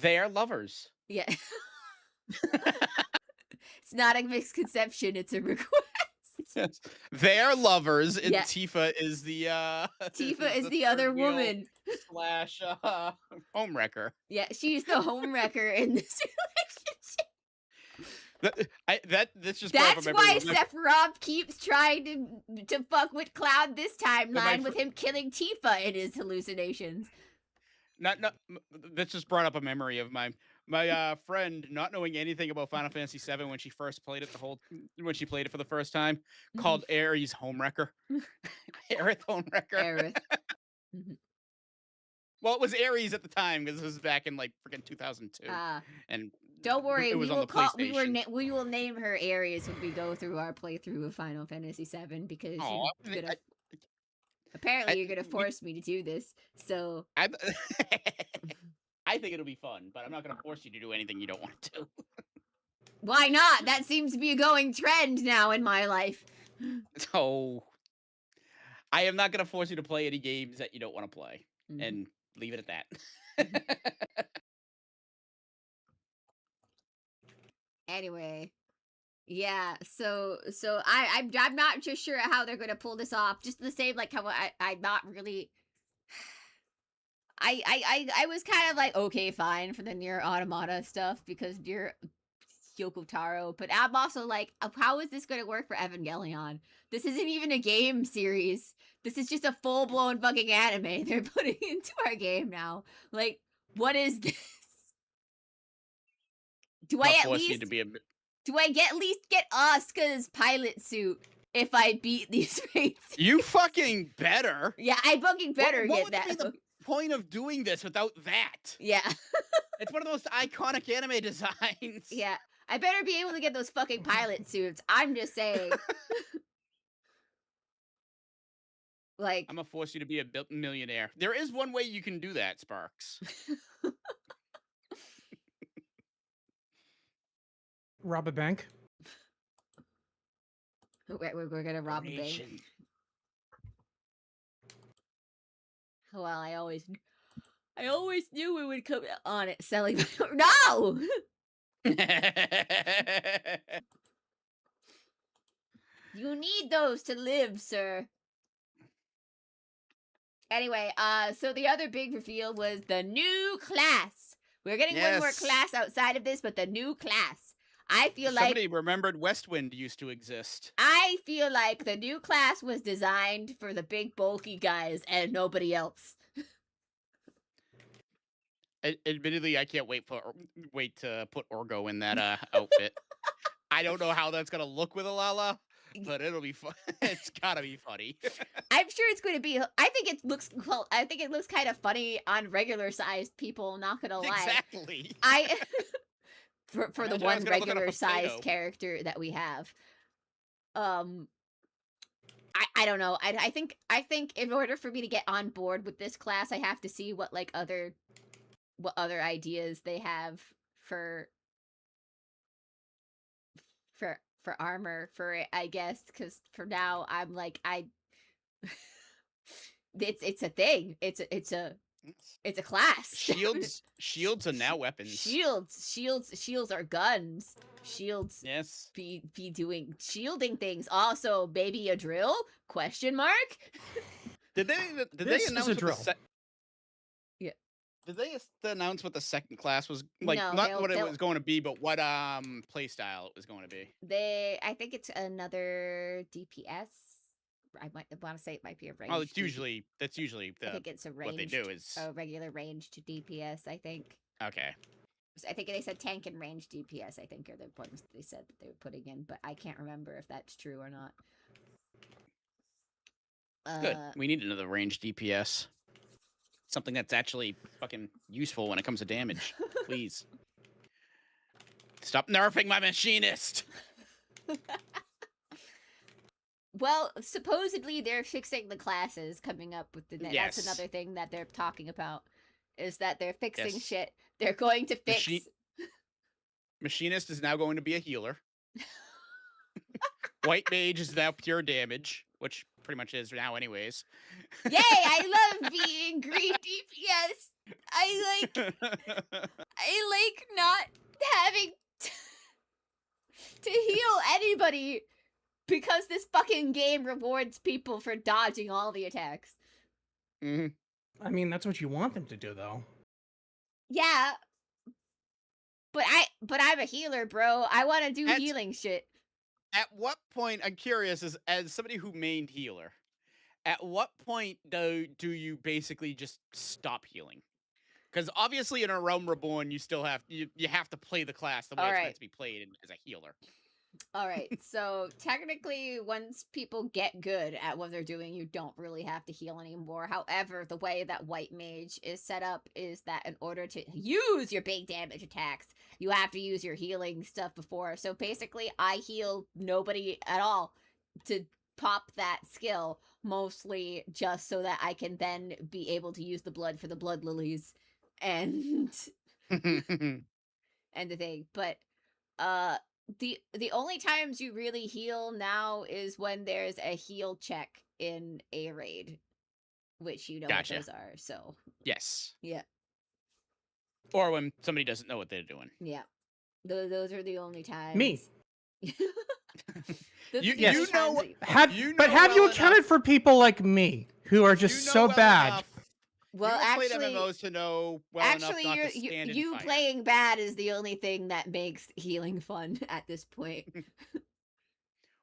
They are lovers. Yeah. It's not a misconception, it's a request. Yes. They are lovers, and Tifa is the Tifa is the other woman. / homewrecker. Yeah, she's the homewrecker in this relationship. That's why Sephiroth keeps trying to fuck with Cloud this timeline with him killing Tifa in his hallucinations. This just brought up a memory of mine. My friend, not knowing anything about Final Fantasy VII when she first played it, when she played it for the first time, called Ares Homewrecker. Aerith Homewrecker. Aerith. Well, it was Ares at the time because this was back in like freaking 2002, and don't worry, it was we on will the PlayStation. we will name her Aries when we go through our playthrough of Final Fantasy VII because apparently you're gonna force me to do this. So I think it'll be fun, but I'm not gonna force you to do anything you don't want to. Why not? That seems to be a going trend now in my life. So I am not gonna force you to play any games that you don't want to play, and leave it at that. Anyway, yeah. So I'm not just sure how they're gonna pull this off. Just the same, like how I'm not really. I was kind of like, okay, fine for the Nier Automata stuff because Nier Yoko Taro, but I'm also like, how is this going to work for Evangelion? This isn't even a game series. This is just a full-blown fucking anime they're putting into our game now. Like, what is this? Do I at least get Asuka's pilot suit if I beat these rates? You fucking better. Yeah, I fucking better what get that. Be the point of doing this without that? Yeah. It's one of those iconic anime designs. Yeah. I better be able to get those fucking pilot suits. I'm just saying. Like, I'm gonna force you to be a millionaire. There is one way you can do that, Sparks. Rob a bank. We're gonna rob a bank. Well, I always knew we would come on it selling. No. You need those to live, sir. Anyway, so the other big reveal was the new class. We're getting one more class outside of this, but the new class. I feel like somebody remembered Westwind used to exist. I feel like the new class was designed for the big bulky guys and nobody else. Admittedly, I can't wait to put Orgo in that outfit. I don't know how that's gonna look with Alala, but it'll be fun. It's gotta be funny. I'm sure it's going to be. I think it looks kind of funny on regular sized people. Not gonna lie. Exactly. For the one regular sized character that we have. I don't know. I think in order for me to get on board with this class, I have to see what other ideas they have for armor for it, I guess, because for now I'm like it's a thing. It's a class. Shields are now weapons. Shields are guns. Shields be doing shielding things. Also, maybe a drill? Question mark? Did they announce a drill? Yeah. Did they announce what the second class was like? No, not what it was going to be, but what play style it was going to be. I think it's another DPS. I might want to say it might be a range. Oh, that's usually I think it's a range. What they do is a regular range to DPS. I think. Okay. I think they said tank and range DPS. I think are the ones they said that they were putting in, but I can't remember if that's true or not. Good. We need another range DPS. Something that's actually fucking useful when it comes to damage. Please. Stop nerfing my machinist! Well, supposedly they're fixing the classes coming up with the... Yes. That's another thing that they're talking about. Is that they're fixing shit. They're going to fix... Machinist is now going to be a healer. White Mage is now pure damage, which pretty much is now anyways. Yay! I love being green DPS. I like not having to heal anybody because this fucking game rewards people for dodging all the attacks. Mm-hmm. I mean, that's what you want them to do, though. Yeah, but I'm a healer, bro. I want to do healing shit. At what point, I'm curious, as somebody who mained healer, at what point do you basically just stop healing? Because obviously in a Realm Reborn, you still have you have to play the class the way it's meant to be played as a healer. All right, so technically, once people get good at what they're doing, you don't really have to heal anymore. However, the way that White Mage is set up is that in order to use your big damage attacks, you have to use your healing stuff before. So basically, I heal nobody at all to pop that skill, mostly just so that I can then be able to use the blood for the blood lilies and and the thing. But the only times you really heal now is when there's a heal check in a raid, which you know Gotcha. what those are. So Yes. yeah, Or when somebody doesn't know what they're doing. yeah, those are the only times. Me. You know, have you accounted for people like me who are just so bad? Enough. Well, you played MMOs to know well enough not to stand you in fire. playing bad is the only thing that makes healing fun at this point.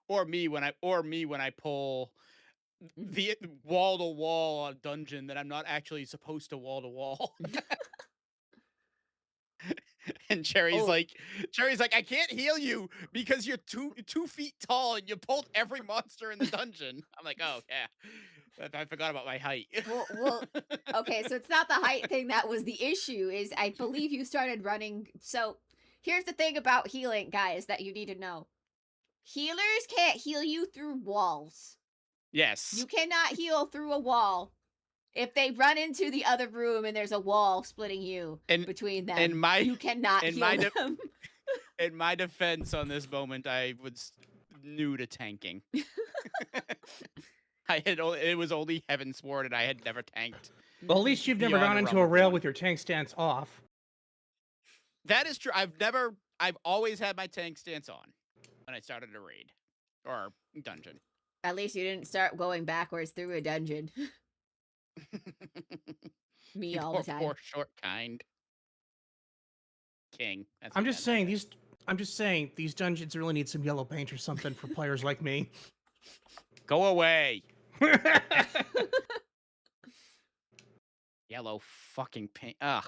or me when I pull the wall to wall dungeon that I'm not actually supposed to wall to wall. And Cherri's like, I can't heal you because you're 2 feet tall and you pulled every monster in the dungeon. I'm like, oh yeah, I forgot about my height. Well, okay, so it's not the height thing that was the issue. Is I believe you started running. So here's the thing about healing, guys, that you need to know: healers can't heal you through walls. Yes, you cannot heal through a wall. If they run into the other room and there's a wall splitting you between them, you cannot heal them. In my defense on this moment, I was new to tanking. It was only Heavensward and I had never tanked. Well, at least you've never gone into a rail with your tank stance off. That is true. I've always had my tank stance on when I started a raid or dungeon. At least you didn't start going backwards through a dungeon. Me all the time. Poor short kind king. I'm just saying these dungeons really need some yellow paint or something for players like me. Go away. Yellow fucking paint. Ugh.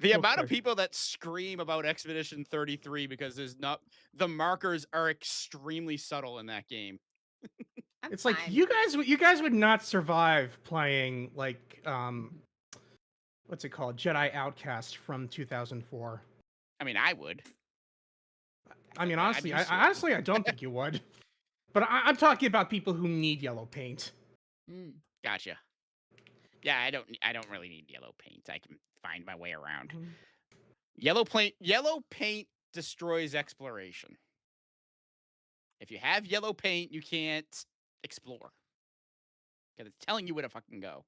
The amount of people that scream about Expedition 33 because the markers are extremely subtle in that game. It's fine. Like you guys would not survive playing like what's it called? Jedi Outcast from 2004. I mean, I would. I mean, honestly, I don't think you would. But I'm talking about people who need yellow paint. Gotcha. Yeah, I don't really need yellow paint. I can find my way around. Yellow paint destroys exploration. If you have yellow paint, you can't explore. Because it's telling you where to fucking go.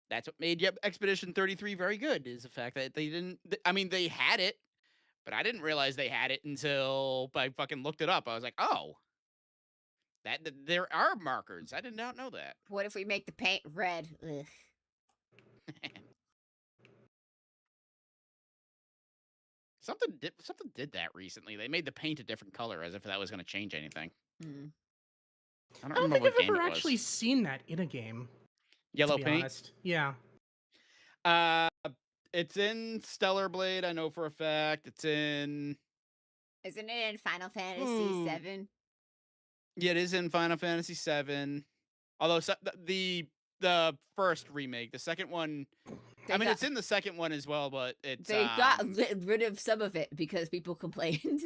That's what made Expedition 33 very good, is the fact that they didn't... I mean, they had it, but I didn't realize they had it until I fucking looked it up. I was like, oh, there are markers. I did not know that. What if we make the paint red? Ugh. Something did that recently. They made the paint a different color as if that was going to change anything. I don't think I've ever actually seen that in a game. Yellow paint? Honest. Yeah. It's in Stellar Blade, I know for a fact. Isn't it in Final Fantasy 7? Yeah, it is in Final Fantasy 7. Although the first remake, the second one, it's in the second one as well, but they got rid of some of it because people complained.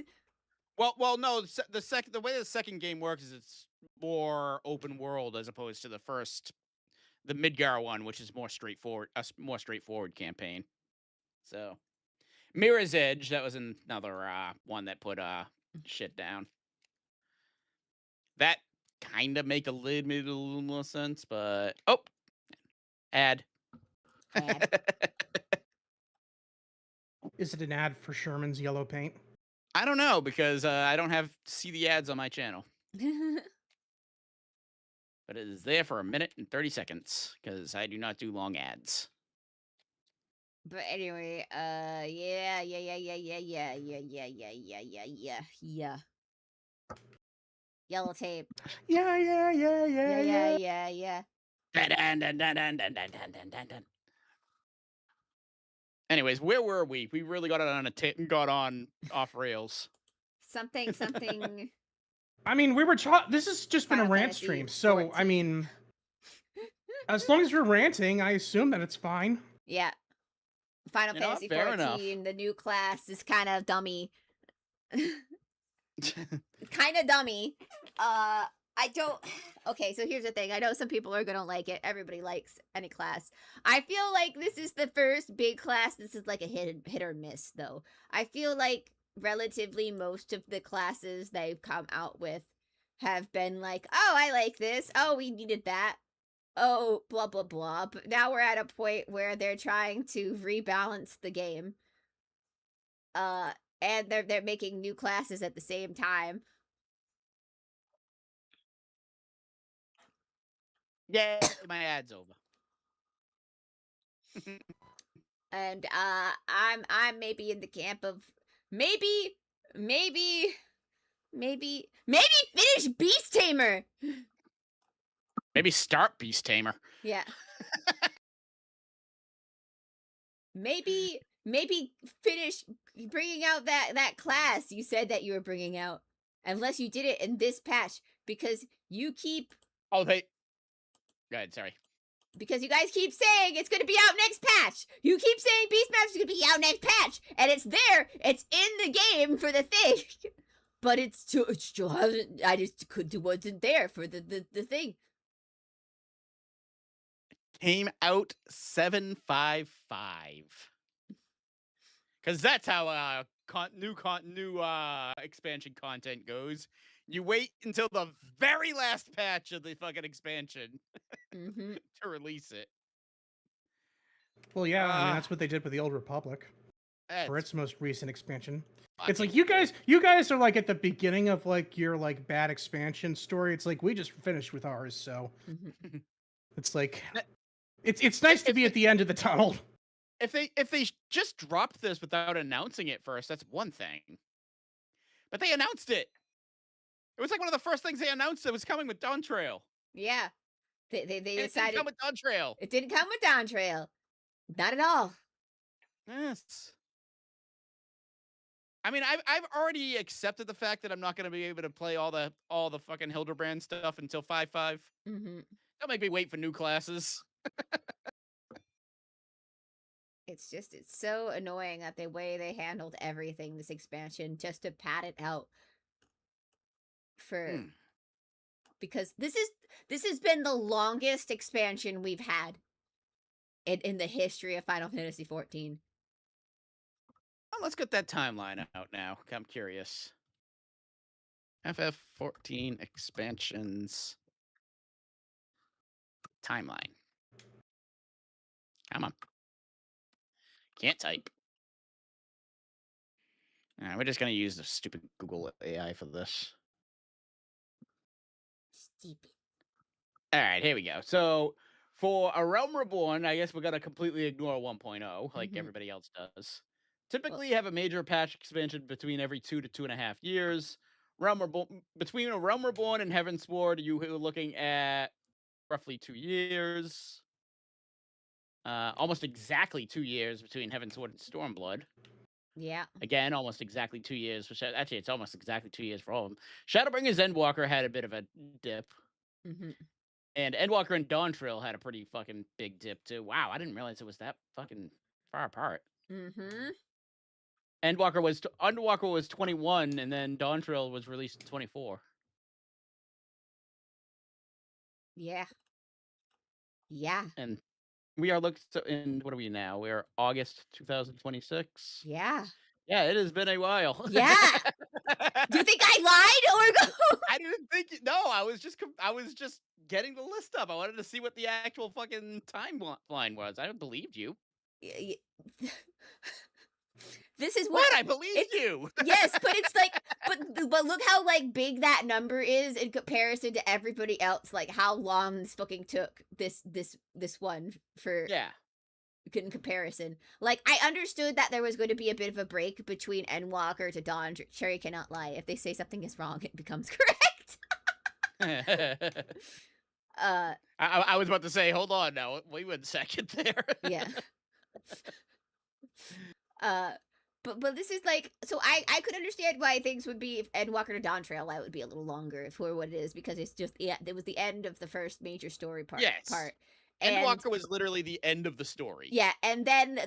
Well, no. The way the second game works is it's more open world as opposed to the Midgar one, which is more straightforward. A more straightforward campaign. So, Mirror's Edge, that was another one that put shit down. That kind of made a little more sense, but ad. Is it an ad for Sherman's yellow paint? I don't know because I don't see the ads on my channel. But it is there for 1 minute and 30 seconds because I do not do long ads. But anyway, yeah. Yellow tape. Yeah. Yeah. Anyways, where were we? We really got on off rails. Something. I mean, this has just been a Final rant Fantasy stream, so 14. I mean, as long as we're ranting, I assume that it's fine. Yeah. Final Fantasy fair 14, enough. the new class is kind of dummy. Kind of dummy. I don't. Okay, so here's the thing. I know some people are gonna like it. Everybody likes any class. I feel like this is the first big class. This is like a hit or miss, though. I feel like relatively most of the classes they've come out with have been like, oh, I like this. Oh, we needed that. Oh, blah blah blah. But now we're at a point where they're trying to rebalance the game. And they're making new classes at the same time. Yeah, my ad's over. And I'm maybe in the camp of maybe finish Beast Tamer. Maybe start Beast Tamer. Yeah. maybe finish bringing out that class you said that you were bringing out, unless you did it in this patch, because you keep. Oh, hey. Go ahead. Sorry. Because you guys keep saying it's going to be out next patch. You keep saying Beast Maps is going to be out next patch. And it's there. It's in the game for the thing. But it still hasn't. I just wasn't there for the thing. Came out 755. Because that's how new expansion content goes. You wait until the very last patch of the fucking expansion to release it. Well, yeah, I mean that's what they did with the Old Republic for its most recent expansion. It's like you guys are like at the beginning of like your like bad expansion story. It's like we just finished with ours, so it's like it's nice to be at the end of the tunnel. If they just dropped this without announcing it first, that's one thing. But they announced it. It was like one of the first things they announced that was coming with Dawn Trail. Yeah. They decided it didn't come with Dawn Trail. It didn't come with Dawn Trail. Not at all. Yes. I mean, I've already accepted the fact that I'm not going to be able to play all the fucking Hildebrand stuff until 5.5. Don't make me wait for new classes. It's so annoying that the way they handled everything this expansion just to pad it out for because this has been the longest expansion we've had in the history of Final Fantasy 14. Well, let's get that timeline out now. I'm curious. FF14 expansions timeline. Come on. Can't type. We're just going to use the stupid Google AI for this. Stupid. All right, here we go. So for A Realm Reborn, I guess we're going to completely ignore 1.0 like everybody else does. Typically, you have a major patch expansion between every 2 to 2.5 years. Between A Realm Reborn and Heavensward, you were looking at roughly 2 years. Almost exactly 2 years between Heavensward and Stormblood. Yeah. Again, almost exactly 2 years. Actually, it's almost exactly 2 years for all of them. Shadowbringers Endwalker had a bit of a dip. And Endwalker and Dawntrail had a pretty fucking big dip, too. Wow, I didn't realize it was that fucking far apart. Endwalker was 21, and then Dawntrail was released in 24. Yeah. Yeah. And we are what are we now? We're August 2026. Yeah. Yeah, it has been a while. Yeah. Do you think I lied or I didn't think no, I was just getting the list up. I wanted to see what the actual fucking timeline was. I believed you. This is what I believed you. Yes, but it's like but look how like big that number is in comparison to everybody else, like how long this fucking took this one for in comparison. Like, I understood that there was going to be a bit of a break between Endwalker to Dawn. Cherri cannot lie. If they say something is wrong, it becomes correct. I was about to say, hold on now. Wait 1 second there. Yeah. But this is like, so I could understand why things would be, if Endwalker to Dawn Trail, why it would be a little longer for what it is, because it's just, yeah, it was the end of the first major story part. Yes. And Endwalker was literally the end of the story. yeah, and then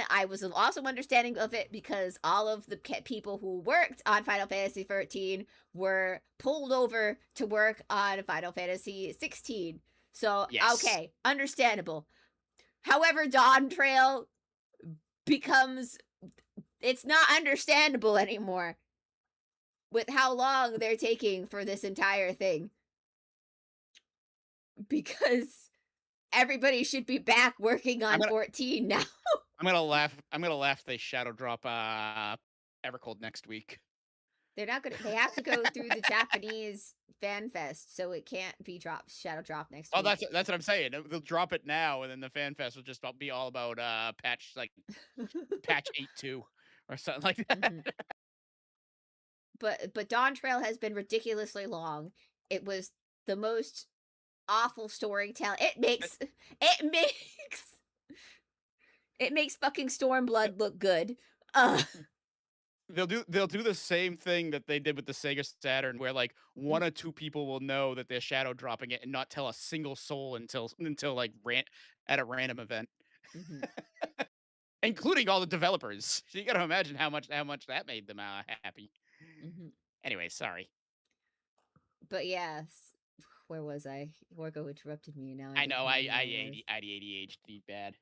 I was also understanding of it because all of the people who worked on Final Fantasy 13 were pulled over to work on Final Fantasy 16. So, Yes. okay, understandable. However, Dawn Trail becomes, it's not understandable anymore with how long they're taking for this entire thing, because everybody should be back working on 14 now. I'm gonna laugh if they shadow drop Evercold next week. They're not gonna, they have to go through the Japanese fan fest, so it can't be shadow drop next week. Oh, that's what I'm saying. They'll drop it now, and then the fan fest will just be all about patch 8.2 or something like that. Mhm. But Dawn Trail has been ridiculously long. It was the most awful storytelling. It makes fucking Stormblood look good. They'll do the same thing that they did with the Sega Saturn, where like 1 or 2 people will know that they're shadow dropping it and not tell a single soul until like at a random event, Mhm. including all the developers. So you got to imagine how much that made them happy. Mhm. Anyway, sorry. But yes, where was I? Wargo interrupted me, and now I know I don't ADHD bad.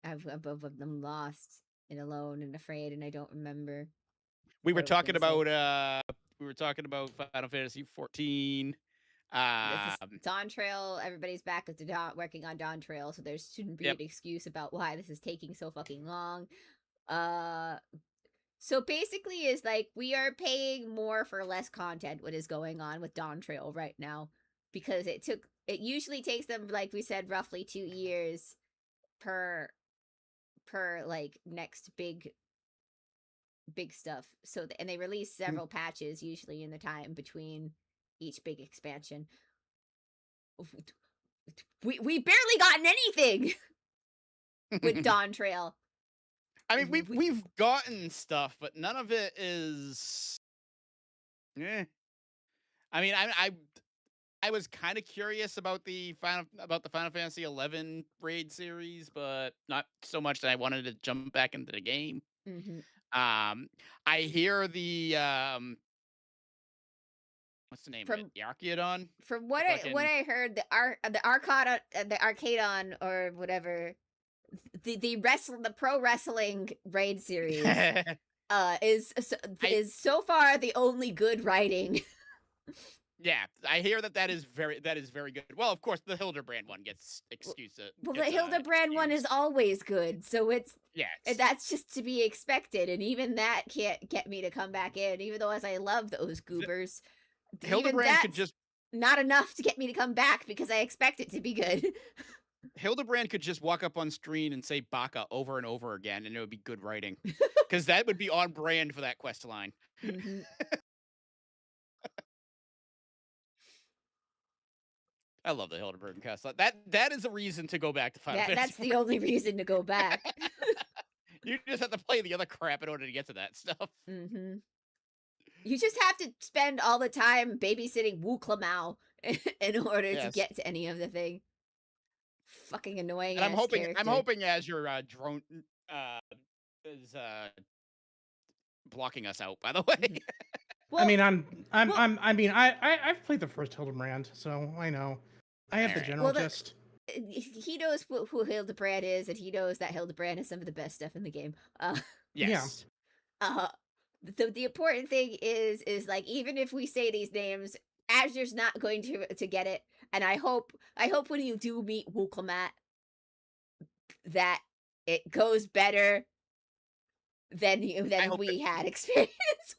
I'm lost and alone and afraid, and I don't remember. We were what I was talking gonna say. about Final Fantasy 14. This is Dawn Trail. Everybody's back at the working on Dawn Trail, so there shouldn't be Yep. an excuse about why this is taking so fucking long. So basically, is like we are paying more for less content. What is going on with Dawn Trail right now? Because it usually takes them, like we said, roughly 2 years per like next big stuff. So and they release several patches usually in the time between each big expansion. We barely gotten anything with Dawn Trail. I mean, we've gotten stuff, but none of it is. Eh. I mean, I was kind of curious about the Final Fantasy 11 raid series, but not so much that I wanted to jump back into the game. Mm-hmm. I hear the what's the name of it? The Archaeodon? From what I heard, the Arcadon or whatever, the pro wrestling raid series is so far the only good writing. Yeah, I hear that is very good. Well, of course, the Hildebrand one gets excuse. Well, the Hildebrand one is always good, so that's just to be expected, and even that can't get me to come back in, even though as I love those goobers. Hildebrand could just not enough to get me to come back because I expect it to be good. Hildebrand could just walk up on screen and say Baka over and over again, and it would be good writing, because that would be on brand for that quest line. Mm-hmm. I love the Hildebrand quest line. That is a reason to go back to Final Fantasy. That's the only reason to go back. You just have to play the other crap in order to get to that stuff. Mm-hmm. You just have to spend all the time babysitting Wu Klamao in order to get to any of the thing. Fucking annoying. And I'm hoping as your drone is blocking us out. By the way. Well, I mean, I've played the first Hildebrand, so I know. I have the general gist. He knows who Hildebrand is, and he knows that Hildebrand is some of the best stuff in the game. Yes. Yeah. The important thing is like, even if we say these names, Azure's not going to get it, and I hope when you do meet Wuklamat that it goes better than we had experience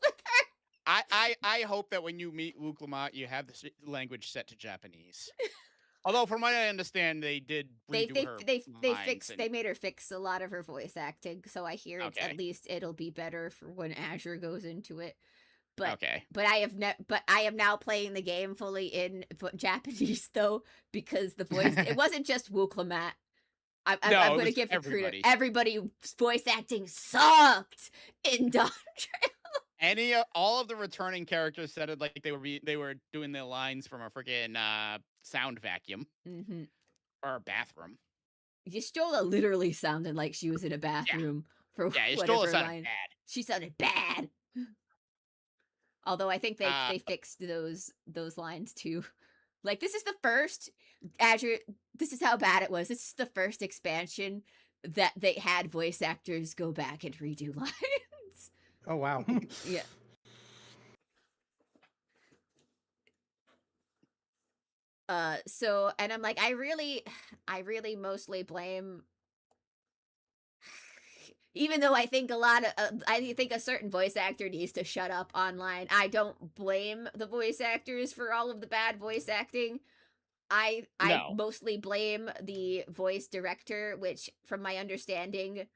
with her. I hope that when you meet Wuklamat, you have the language set to Japanese. Although, from what I understand, they did redo her they made her fix a lot of her voice acting, so I hear at least it'll be better for when Azure goes into it. But okay. but I am now playing the game fully in Japanese though, because the voice it wasn't just Wuklemat. I'm No, it going to was give the credit. everybody. Everybody's voice acting sucked in Dawn Trail. All of the returning characters sounded like they were doing their lines from a freaking sound vacuum or a bathroom. Yestola literally sounded like she was in a bathroom for Yeah, whatever Yestola sounded line. bad. She sounded bad. Although I think they fixed those lines too. Like, this is the first Azure. This is how bad it was. This is the first expansion that they had voice actors go back and redo lines. Oh wow. Yeah. So, and I'm like, I really mostly blame. Even though I think I think a certain voice actor needs to shut up online, I don't blame the voice actors for all of the bad voice acting. I No. mostly blame the voice director, which, from my understanding,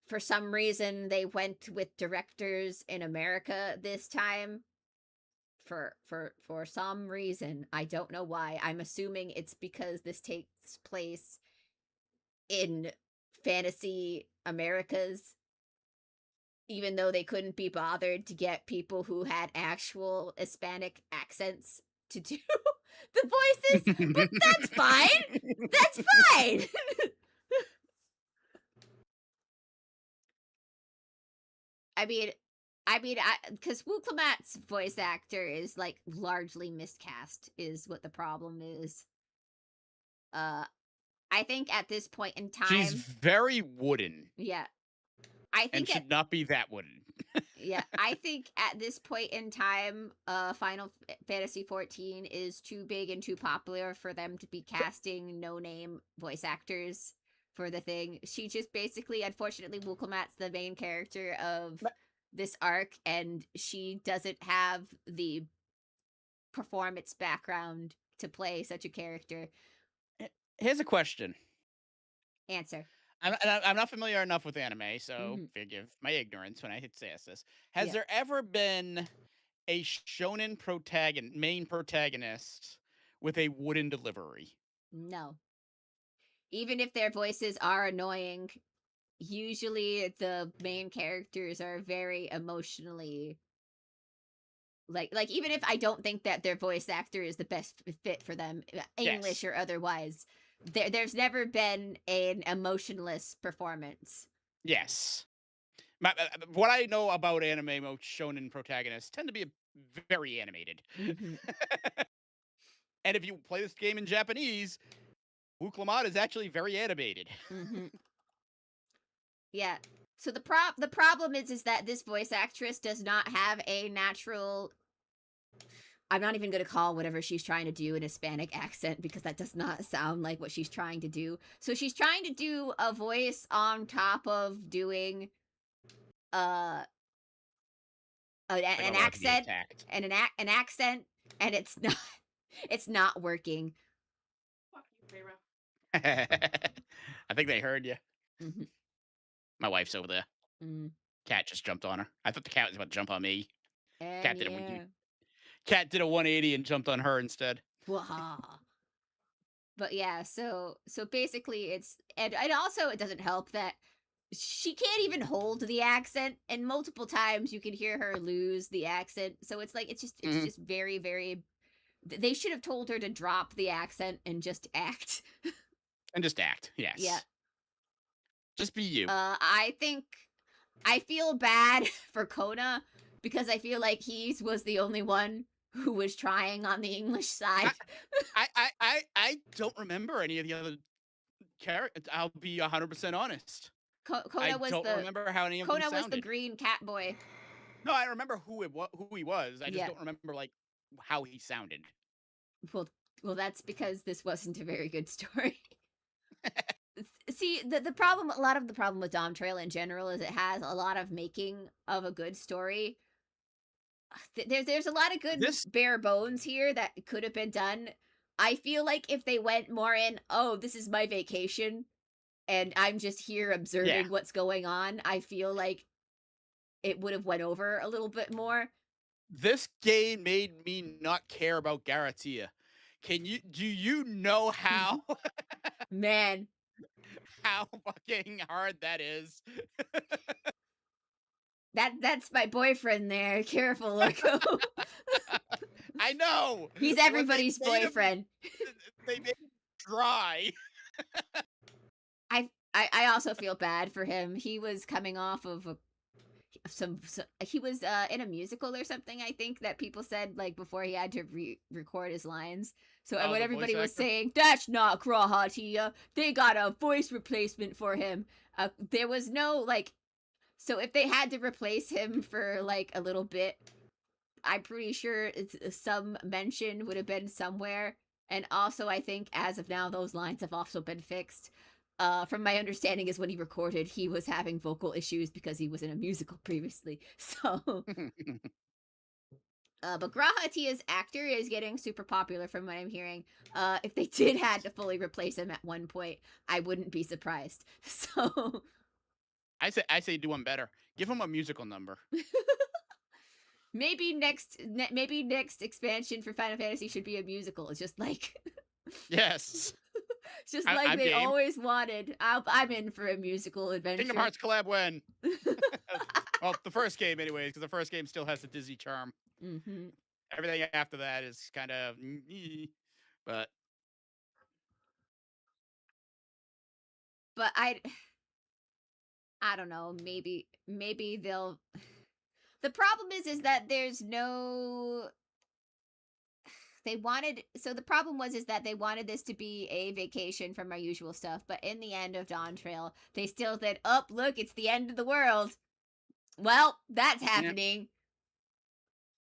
for some reason they went with directors in America this time. For some reason, I don't know why. I'm assuming it's because this takes place in fantasy Americas, even though they couldn't be bothered to get people who had actual Hispanic accents to do the voices. But that's fine. That's fine. I mean, because Wuklemat's voice actor is like largely miscast, is what the problem is. I think at this point in time, She's very wooden. Yeah, I think and should not be that wooden. Yeah, I think at this point in time, Final Fantasy XIV is too big and too popular for them to be casting no-name voice actors for the thing. She just basically, unfortunately, Wuklemat's the main character of this arc, and she doesn't have the performance background to play such a character. Here's a question. Answer. I'm not familiar enough with anime, so forgive my ignorance when I say this. Has there ever been a shonen main protagonist with a wooden delivery? No. Even if their voices are annoying, usually the main characters are very emotionally like even if I don't think that their voice actor is the best fit for them, English or otherwise, there's never been an emotionless performance. Yes. What I know about anime shonen protagonists tend to be very animated. And if you play this game in Japanese, Wuklemat is actually very animated. Yeah. So the problem is that this voice actress does not have a natural. I'm not even going to call whatever she's trying to do an Hispanic accent, because that does not sound like what she's trying to do. So she's trying to do a voice on top of doing an accent and an accent, and it's not working. Fuck you, I think they heard you. My wife's over there. Cat just jumped on her. I thought the cat was about to jump on me. Cat did a 180 and jumped on her instead. But yeah, so basically it's and also it doesn't help that she can't even hold the accent, and multiple times you can hear her lose the accent. So it's like it's just very, very. They should have told her to drop the accent and just act. Yes. Yeah. Just be you. I feel bad for Kona, because I feel like he was the only one who was trying on the English side. I don't remember any of the other characters. I'll be 100% honest. Kona don't remember how any of them sounded. Kona was the green cat boy. No, I remember who he was. I just don't remember like how he sounded. Well, that's because this wasn't a very good story. See, the problem, a lot of the problem with Dawn Trail in general is it has a lot of making of a good story. There's a lot of good bare bones here that could have been done. I feel like if they went more in, oh, this is my vacation, and I'm just here observing what's going on, I feel like it would have went over a little bit more. This game made me not care about Garatia. Do you know how Man, how fucking hard that is? that's my boyfriend there. Careful, Orko. I know. He's When they everybody's made him, boyfriend. they made him dry. I also feel bad for him. He was coming off of some he was in a musical or something, I think, that people said like before he had to record his lines. So Oh, what the voice everybody was actor? saying, that's not Krahatia. They got a voice replacement for him. There was no like, so if they had to replace him for like a little bit, I'm pretty sure some mention would have been somewhere. And also, I think as of now, those lines have also been fixed. From my understanding, is when he recorded, he was having vocal issues because he was in a musical previously. So, but Graha Tia's actor is getting super popular from what I'm hearing. If they did had to fully replace him at one point, I wouldn't be surprised. So, I say do one better. Give him a musical number. maybe next expansion for Final Fantasy should be a musical. It's just like Yes. it's just I- like I'm they game. always wanted. I'm in for a musical adventure. Kingdom Hearts collab when? Well, the first game, anyways, because the first game still has the Disney charm. Mm-hmm. Everything after that is kind of, but I don't know. Maybe they'll. The problem is that there's no. They wanted, so the problem was is that they wanted this to be a vacation from our usual stuff, but in the end of Dawn Trail, they still said, "Oh, look, it's the end of the world." Well, that's happening.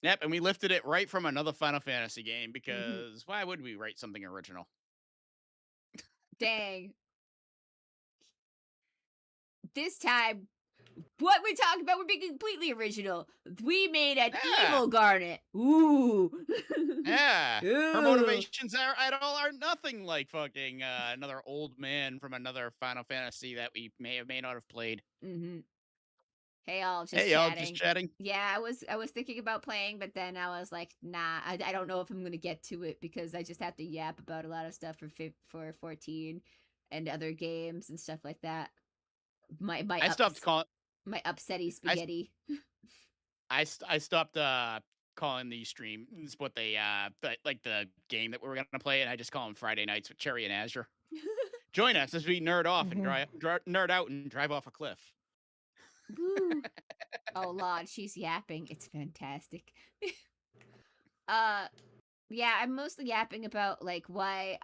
Yep, and we lifted it right from another Final Fantasy game Mm-hmm. because why would we write something original? Dang. This time, what we talking about, we're being completely original. We made an evil Garnet. Ooh. Yeah. Ooh. Her motivations are nothing like fucking another old man from another Final Fantasy that we may not have played. Mm-hmm. Hey, all just Hey, chatting. y'all, just chatting. Yeah, I was thinking about playing, but then I was like, nah, I don't know if I'm gonna get to it because I just have to yap about a lot of stuff for 14 and other games and stuff like that. I stopped calling my upsetty spaghetti. I stopped calling these streams what they like the game that we were gonna play, and I just call them Friday nights with Cherri and Azure. Join us as we nerd off and nerd out and drive off a cliff. Woo. Oh Lord, she's yapping. It's fantastic. Yeah, I'm mostly yapping about like why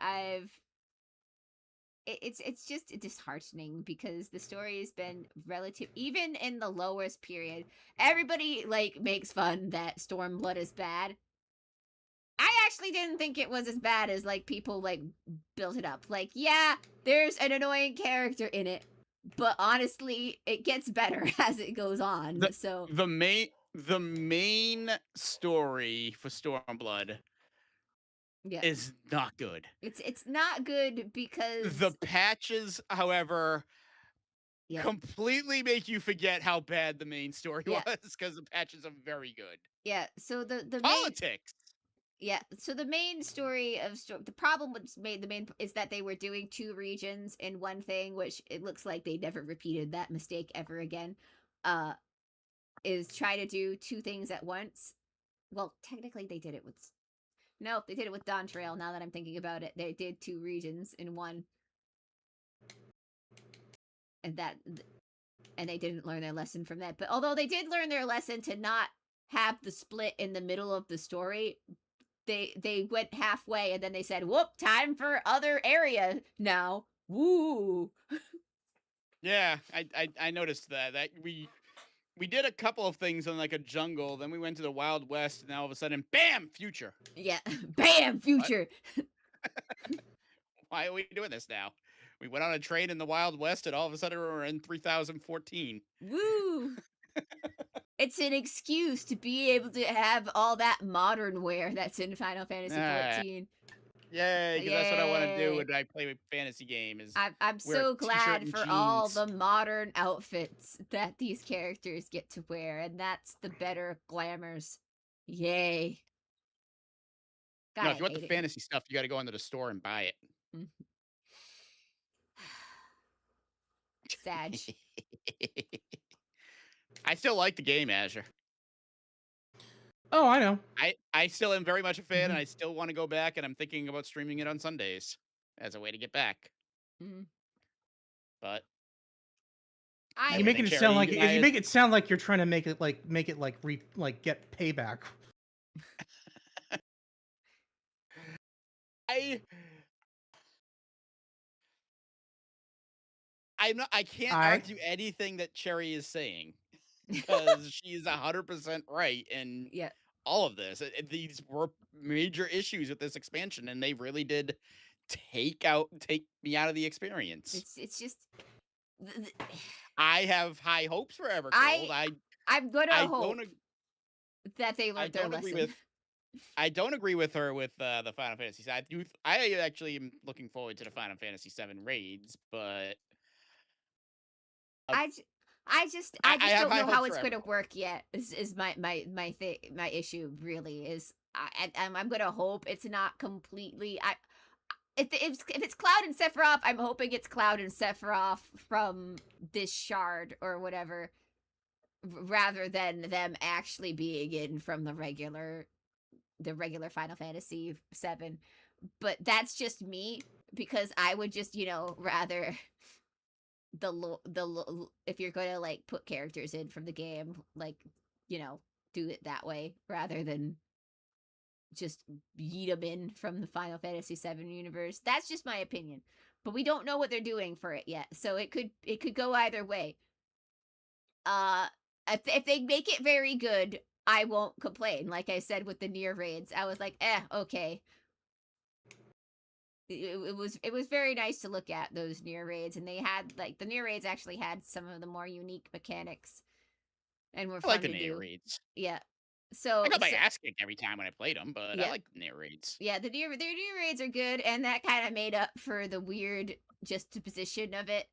it's just disheartening because the story has been relative, even in the lowest period. Everybody like makes fun that Stormblood is bad. I actually didn't think it was as bad as like people like built it up. Like, yeah, there's an annoying character in it, but honestly, it gets better as it goes on. The main story for Stormblood is not good. It's not good because the patches, however, completely make you forget how bad the main story was because the patches are very good. Yeah, so the politics. So the main story of the problem with the main is that they were doing 2 regions in one thing, which it looks like they never repeated that mistake ever again. Is try to do 2 things at once. Well, technically they did it with they did it with Dawn Trail. Now that I'm thinking about it, they did 2 regions in one, and they didn't learn their lesson from that. But although they did learn their lesson to not have the split in the middle of the story, they went halfway and then they said, "Whoop, time for other area now." Woo. Yeah, I noticed that we did a couple of things on like a jungle, then we went to the Wild West, and now all of a sudden, bam, future. Yeah, bam, future. Why are we doing this now? We went on a train in the Wild West, and all of a sudden we're in 3014. Woo. It's an excuse to be able to have all that modern wear that's in Final Fantasy 14. Yay, because that's what I want to do when I play with fantasy game. Is I'm so glad for all the modern outfits that these characters get to wear, and that's the better glamours. Yay. God, No, I if you want the hate it here. fantasy stuff, you got to go into the store and buy Mhm. Sag. it. I still like the game, Azure. Oh, I know. I still am very much a fan, and Mhm. I still want to go back, and I'm thinking about streaming it on Sundays as a way to get back. Mm. But I You like I making said, it Cherri, sound like you and I, you make it sound like you're trying to make it get payback. I I can't I argue anything that Cherri is saying because she's 100% right in yeah. all of this. These were major issues with this expansion, and they really did take me out of the experience. It's just th- th- I have high hopes for Evercold. I I'm gonna I hope don't ag- that they I learned their don't agree lesson. with I don't agree with her with the Final Fantasy side. I actually am looking forward to the Final Fantasy 7 raids, but uh, I, j- I, I I just have don't high know how hopes for it's going to Evercold. work yet. Is my thing, my issue really is. I'm gonna hope it's not completely. If it's Cloud and Sephiroth, I'm hoping it's Cloud and Sephiroth from this shard or whatever, rather than them actually being in from the regular Final Fantasy 7. But that's just me because I would just rather if you're going to like put characters in from the game, like do it that way rather than just yeet them in from the Final Fantasy 7 universe. That's just my opinion, but we don't know what they're doing for it yet, so it could go either way. uh if they make it very good, I won't complain. Like I said with the near raids, I was like, okay. It was very nice to look at those near raids, and they had like the near raids actually had some of the more unique mechanics and were I like fun the to near do. raids. Yeah. I So, got my so ass kicked every time when I played them, but I yeah, like the near raids. yeah. Their near raids are good, and that kind of made up for the weird juxtaposition of it.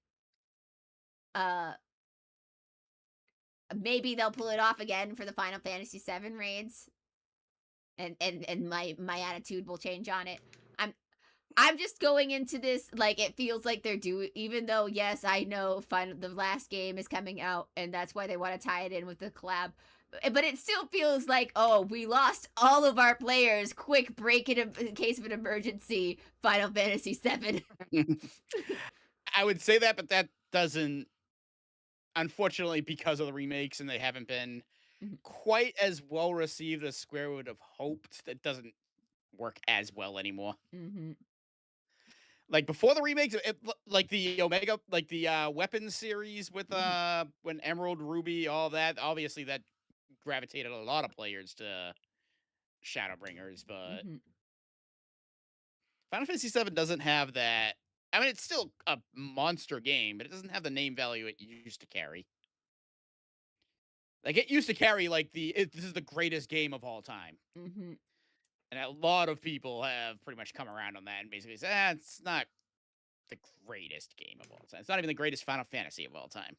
Uh, Maybe they'll pull it off again for the Final Fantasy 7 raids, and my attitude will change on it. I'm just going into this like it feels like they're doing, even though yes, I know the last game is coming out and that's why they want to tie it in with the collab. But it still feels like, oh, we lost all of our players. Quick break in case of an emergency. Final Fantasy 7. I would say that, but that doesn't, unfortunately, because of the remakes and they haven't been quite as well received as Square would have hoped. That doesn't work as well anymore. Mm-hmm. Like before the remakes, like the Omega, like the weapons series with when Emerald, Ruby, all that. Obviously, that gravitated a lot of players to Shadowbringers, but Mm-hmm. Final Fantasy VII doesn't have that. I mean, it's still a monster game, but it doesn't have the name value it used to carry. Like it used to carry like this is the greatest game of all time. Mm-hmm. And a lot of people have pretty much come around on that and basically said, it's not the greatest game of all time. It's not even the greatest Final Fantasy of all time.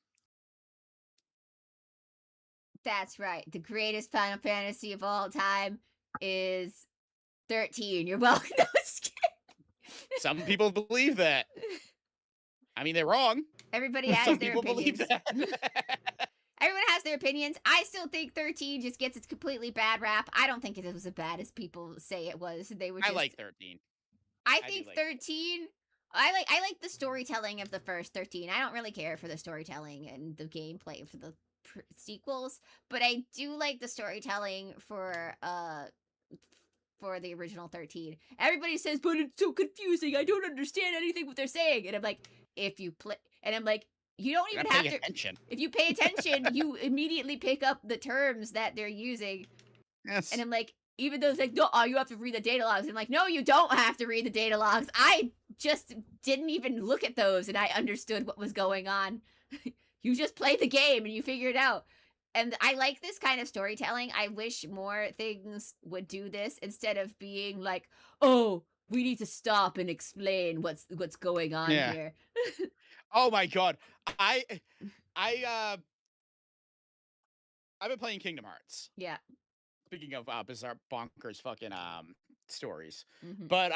That's right. The greatest Final Fantasy of all time is 13. You're welcome. No, just kidding. Some people believe that. I mean, they're wrong. Everybody has Some their people opinions. believe that. Everyone has their opinions. I still think 13 just gets its completely bad rap. I don't think it was as bad as people say it was. They were just I like 13. I I do think like 13 I like the storytelling of the first 13. I don't really care for the storytelling and the gameplay for the sequels, but I do like the storytelling for the original 13. Everybody says, "But it's so confusing. I don't understand anything what they're saying." And I'm like, "If you play," and I'm like, "You don't You even gotta have pay to attention. if you pay attention, you immediately pick up the terms that they're using." Yes. And I'm like, even though it's like, no, you have to read the data logs. I'm like, no, you don't have to read the data logs. I just didn't even look at those and I understood what was going on. You just play the game and you figure it out. And I like this kind of storytelling. I wish more things would do this instead of being like, oh, we need to stop and explain what's going on Yeah. here. Oh my god. I I've been playing Kingdom Hearts. Yeah. Speaking of bizarre, bonkers, fucking stories, Mhm. but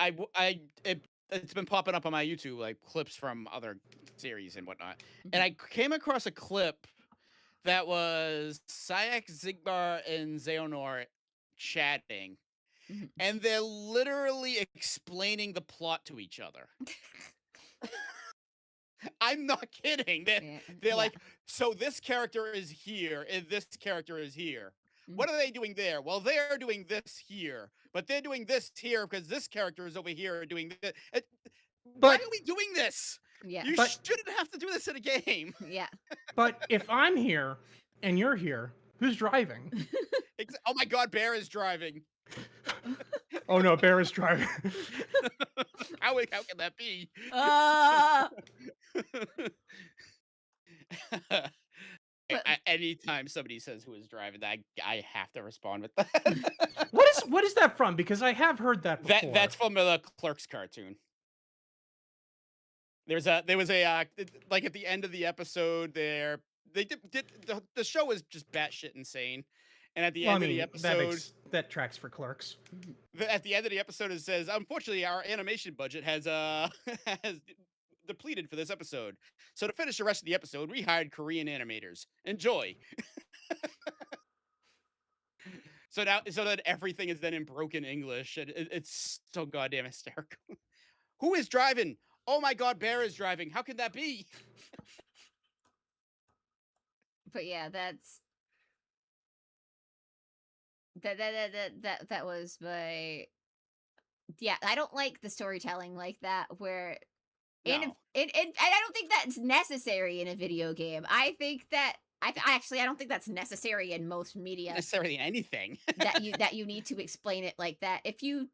it's been popping up on my YouTube like clips from other series and whatnot, and Mhm. I came across a clip that was Sayak, Zigbar, and Xehanort chatting, Mhm. and they're literally explaining the plot to each other. I'm not kidding. Yeah. They're Yeah. like, so this character is here, and this character is here. Mhm. What are they doing there? Well, they're doing this here, but they're doing this here because this character is over here doing this. Why But are we doing this? Yeah. You But- shouldn't have to do this in a game. Yeah. but if I'm here and you're here, who's driving? Oh my God, Bear is driving. Oh no, Bear is driving. How can that be? But- Anytime somebody says who is driving, I have to respond with that. What is that from? Because I have heard that before. That's from the Clerks cartoon. There was a like at the end of the episode there they did the show was just batshit insane, and at the Well, I end of the mean, episode that tracks for Clerks. at the end of the episode it says unfortunately our animation budget has has depleted for this episode, so to finish the rest of the episode we hired Korean animators. Enjoy. So that everything is then in broken English, and it's so goddamn hysterical. Who is driving? Oh my God, Bear is driving. How can that be? But yeah, that was my. Yeah, I don't like the storytelling like that where and No. I don't think that's necessary in a video game. I think that I don't think that's necessary in most media. Necessarily anything. that you need to explain it like that. If you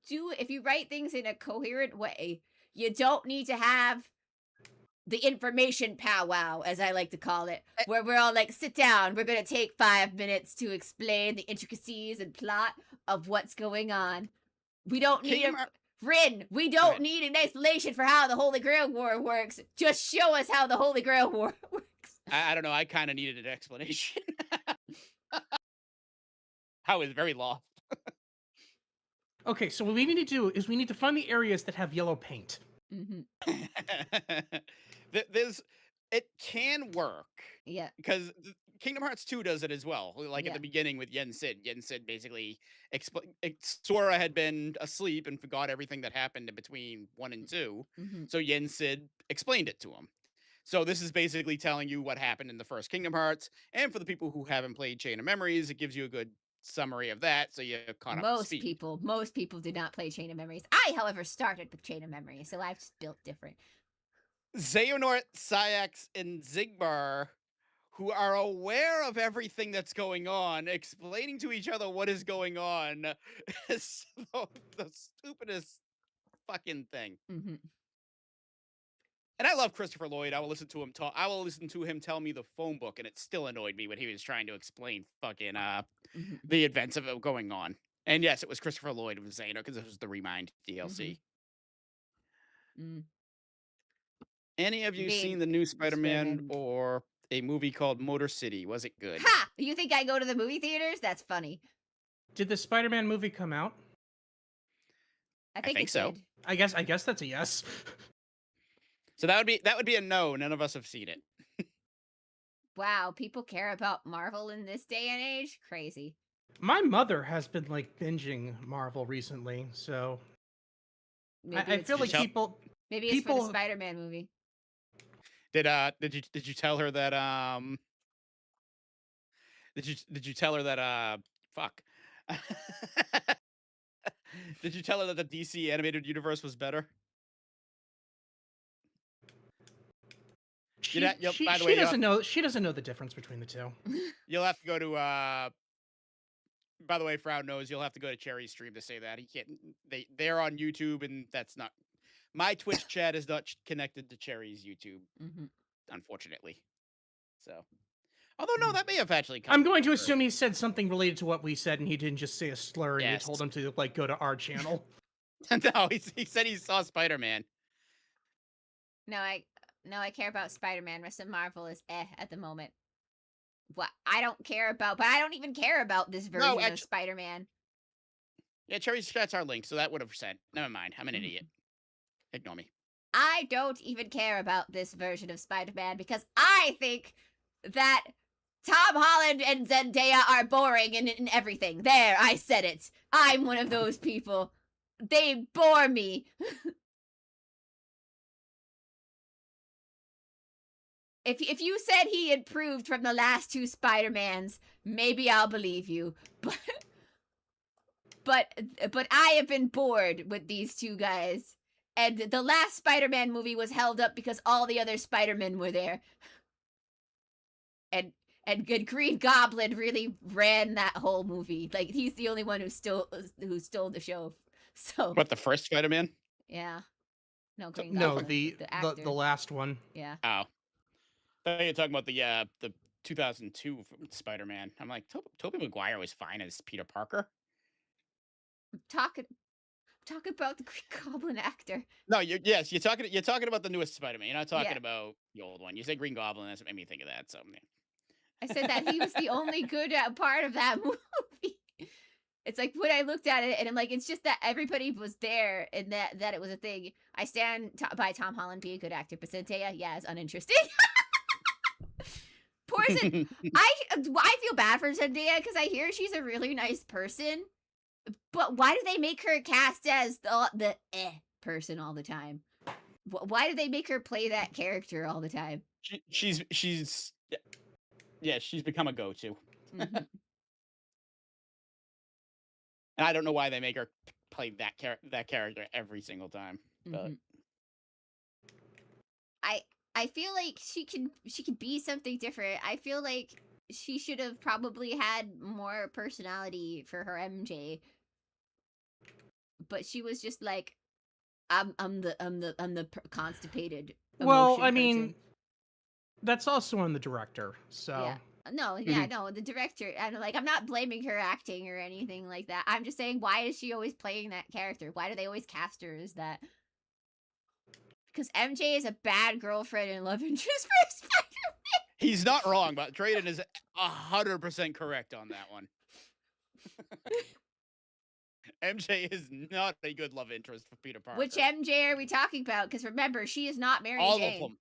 write things in a coherent way, you don't need to have the information powwow, as I like to call it, where we're all like, sit down, we're gonna take 5 minutes to explain the intricacies and plot of what's going on. We don't need Rin, we don't need an explanation for how the Holy Grail War works. Just show us how the Holy Grail War works. I don't know. I kind of needed an explanation. I was very lost. Okay, so what we need to do is we need to find the areas that have yellow paint. Mm-hmm. It can work. Yeah. Because Kingdom Hearts 2 does it as well. Like Yeah. at the beginning with Yen Sid. Yen Sid basically Sora had been asleep and forgot everything that happened in between 1 and 2. Mm-hmm. So Yen Sid explained it to him. So this is basically telling you what happened in the first Kingdom Hearts. And for the people who haven't played Chain of Memories, it gives you a good summary of that. So you're caught up to speed. Most people did not play Chain of Memories. I, however, started with Chain of Memories, so I've just built different. Xehanort, Sayax, and Zigbar, who are aware of everything that's going on, explaining to each other what is going on, is the stupidest fucking thing. Mm-hmm. And I love Christopher Lloyd. I will listen to him talk. I will listen to him tell me the phone book, and it still annoyed me when he was trying to explain fucking the events of it going on. And yes, it was Christopher Lloyd with Xehanort because it was the Remind DLC. Mm-hmm. Any of you seen the new Spider-Man or a movie called Motor City? Was it good? Ha! You think I go to the movie theaters? That's funny. Did the Spider-Man movie come out? I think so. Did. I guess that's a yes. So that would be a no. None of us have seen it. Wow, people care about Marvel in this day and age? Crazy. My mother has been like binging Marvel recently, so I feel like people. Maybe it's for the Spider-Man movie. Did you tell her that Did you tell her that fuck? Did you tell her that the DC animated universe was better? She doesn't know the difference between the two. You'll have to go to by the way, Froud knows you'll have to go to Cherry's stream to say that. He can't they're on YouTube and that's not my Twitch chat is not connected to Cherry's YouTube. Unfortunately. So although no, that may have actually come. I'm going to assume he said something related to what we said and he didn't just say a slur and you told him to like go to our channel. No, he said he saw Spider-Man. No, I care about Spider-Man. Rest of Marvel is at the moment. what I don't care about, but I don't even care about this version of Spider-Man. Yeah, Cherry's chats are linked, so that would have said. Never mind. I'm an idiot. Ignore me. I don't even care about this version of Spider-Man because I think that Tom Holland and Zendaya are boring in everything. There, I said it. I'm one of those people. They bore me. If you said he improved from the last two Spider-Mans, maybe I'll believe you. But I have been bored with these two guys. And the last Spider-Man movie was held up because all the other Spider-Men were there. And Green Goblin really ran that whole movie. Like, he's the only one who stole the show. So What, the first Spider-Man? yeah. No, Green No, Goblin. the last one. Yeah. Oh. I thought you were talking about the 2002 Spider-Man. I'm like, Tobey Maguire was fine as Peter Parker. Talk about the Green Goblin actor. No, you're talking about the newest Spider-Man. You're not talking about the old one. You said Green Goblin, that's what made me think of that. So yeah. I said that he was the only good part of that movie. It's like when I looked at it, and I'm like, it's just that everybody was there, and that it was a thing. I stand by Tom Holland being a good actor, but Zendaya, yeah, is uninteresting. Poison. I feel bad for Zendaya because I hear she's a really nice person, but why do they make her cast as the person all the time? Why do they make her play that character all the time? She's become a go-to. Mm-hmm. And I don't know why they make her play that character every single time. But Mm-hmm. I feel like she could be something different. I feel like she should have probably had more personality for her MJ. But she was just like, I'm the constipated. Well, I person. mean, that's also on the director. So yeah. No, the director. And like, I'm not blaming her acting or anything like that. I'm just saying, why is she always playing that character? Why do they always cast her as that? Because MJ is a bad girlfriend and love interest for Spider-Man. He's not wrong, but Drayden is 100% correct on that one. MJ is not a good love interest for Peter Parker. Which MJ are we talking about? Because remember, she is not Mary Jane. All of them.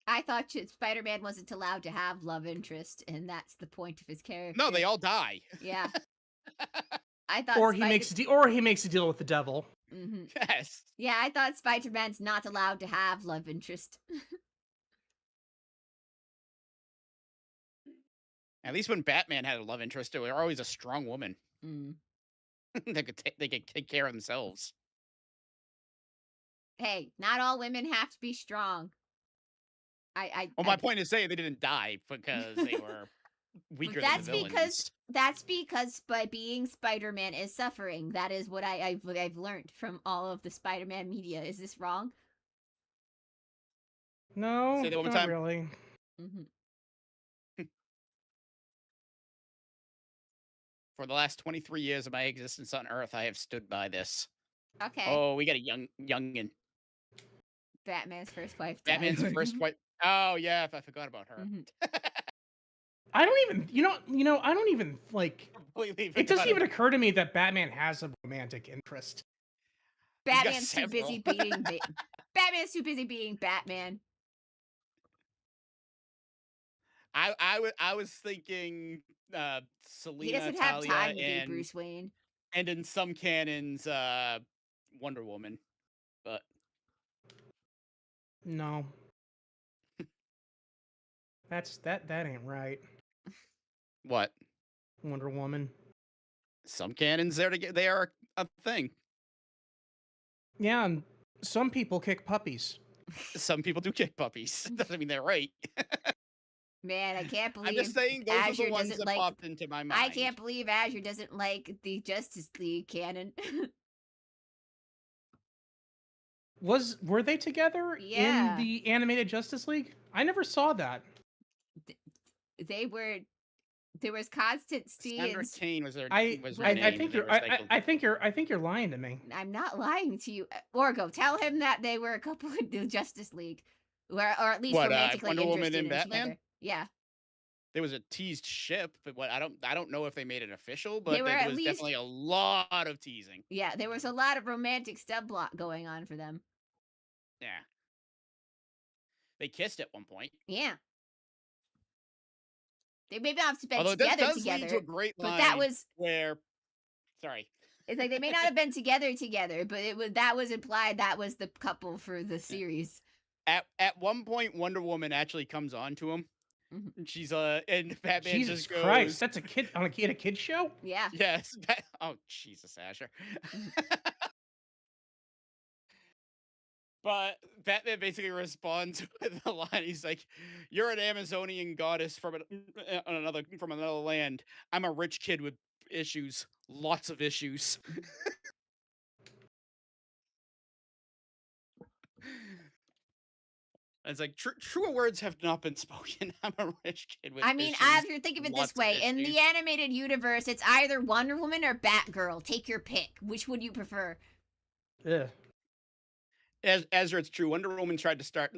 I thought Spider-Man wasn't allowed to have love interest, and that's the point of his character. No, they all die. Yeah. I thought or he makes a deal with the devil. Mm-hmm. Yes. Yeah, I thought Spider-Man's not allowed to have love interest. At least when Batman had a love interest, they were always a strong woman. Mm. they could take care of themselves. Hey, not all women have to be strong. My point is saying they didn't die because they were weaker than the villains. That's because by being Spider-Man is suffering. That is what I've learned from all of the Spider-Man media. Is this wrong? No, Say that one more not time. really. Mm-hmm. For the last 23 years of my existence on Earth, I have stood by this. Okay. Oh, we got a youngin. Batman's first wife. Batman's first wife. Oh yeah, I forgot about her. Mm-hmm. I don't even, I don't even like. It doesn't even occur to me that Batman has a romantic interest. Batman's too busy being Batman's too busy being Batman. I was thinking Selena, he doesn't Talia, have time to be Bruce Wayne. And in some canons, Wonder Woman, but no, that ain't right. What? Wonder Woman. Some canons they are a thing. Yeah, and some people kick puppies. Some people do kick puppies. Doesn't mean they're right. Man, I can't believe I'm just saying those Azure are the ones that popped into my mind. I can't believe Azure doesn't like the Justice League canon. Were they together in the animated Justice League? I never saw that. They were There was constancy Sandra and Kane was her I was her I, name. I think they you're recycled. I think you're lying to me. I'm not lying to you. Orgo, tell him that they were a couple in the Justice League, or at least What, romantically Wonder Woman interested and in Batman? together. Yeah, There was a teased ship, but what I don't know if they made it official, they but were there at was least. definitely a lot of teasing. Yeah, there was a lot of romantic subplot going on for them. Yeah. They kissed at one point. Yeah. They may not have been Although this together does lead to a together, great but that line was. where sorry. It's like they may not have been together, but that was implied. That was the couple for the series. At one point, Wonder Woman actually comes on to him. Mhm. She's and Batman Jesus just goes, Christ, that's a kid on a kid show. Yeah. yes. Oh Jesus, Asher. Mhm. But Batman basically responds with a line. He's like, "You're an Amazonian goddess from another land. I'm a rich kid with issues, lots of issues." It's like truer words have not been spoken. I'm a rich kid with I mean, issues. if you think of it lots this way, of in issues. the animated universe, it's either Wonder Woman or Batgirl. Take your pick. Which would you prefer? Yeah. As it's true, Wonder Woman tried to start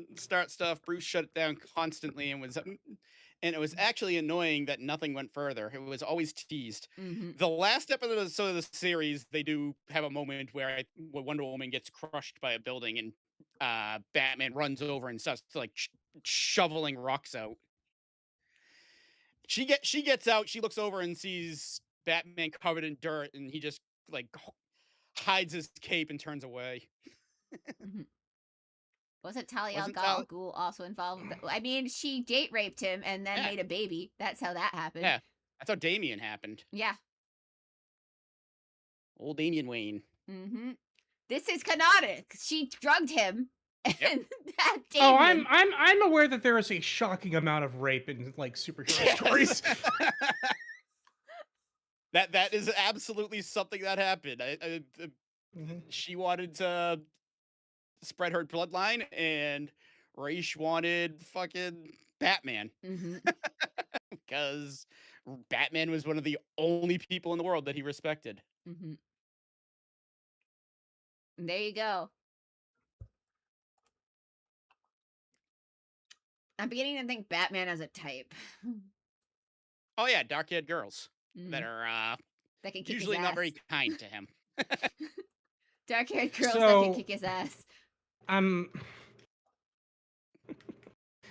stuff. Bruce shut it down constantly, and it was actually annoying that nothing went further. It was always teased. Mm-hmm. The last episode of the series, they do have a moment where Wonder Woman gets crushed by a building, and Batman runs over and starts like shoveling rocks out. She gets out. She looks over and sees Batman covered in dirt, and he just like hides his cape and turns away. Mm-hmm. Wasn't Talia al Wasn't Ghul also involved? I mean, she date raped him and then Yeah. made a baby. That's how that happened. Yeah, that's how Damian happened. Yeah. Old Damian Wayne. Mm-hmm. This is canonic. She drugged him, and that Damian. Oh, I'm aware that there is a shocking amount of rape in like superhero stories. That is absolutely something that happened. Mhm. She wanted to spread her bloodline, and Raish wanted fucking Batman Mm-hmm. because Batman was one of the only people in the world that he respected. Mm-hmm. There you go. I'm beginning to think Batman as a type. Oh yeah, dark-haired girls Mhm. that are That can kick usually his not ass. very kind to him. Dark-haired girls that So- can kick his ass.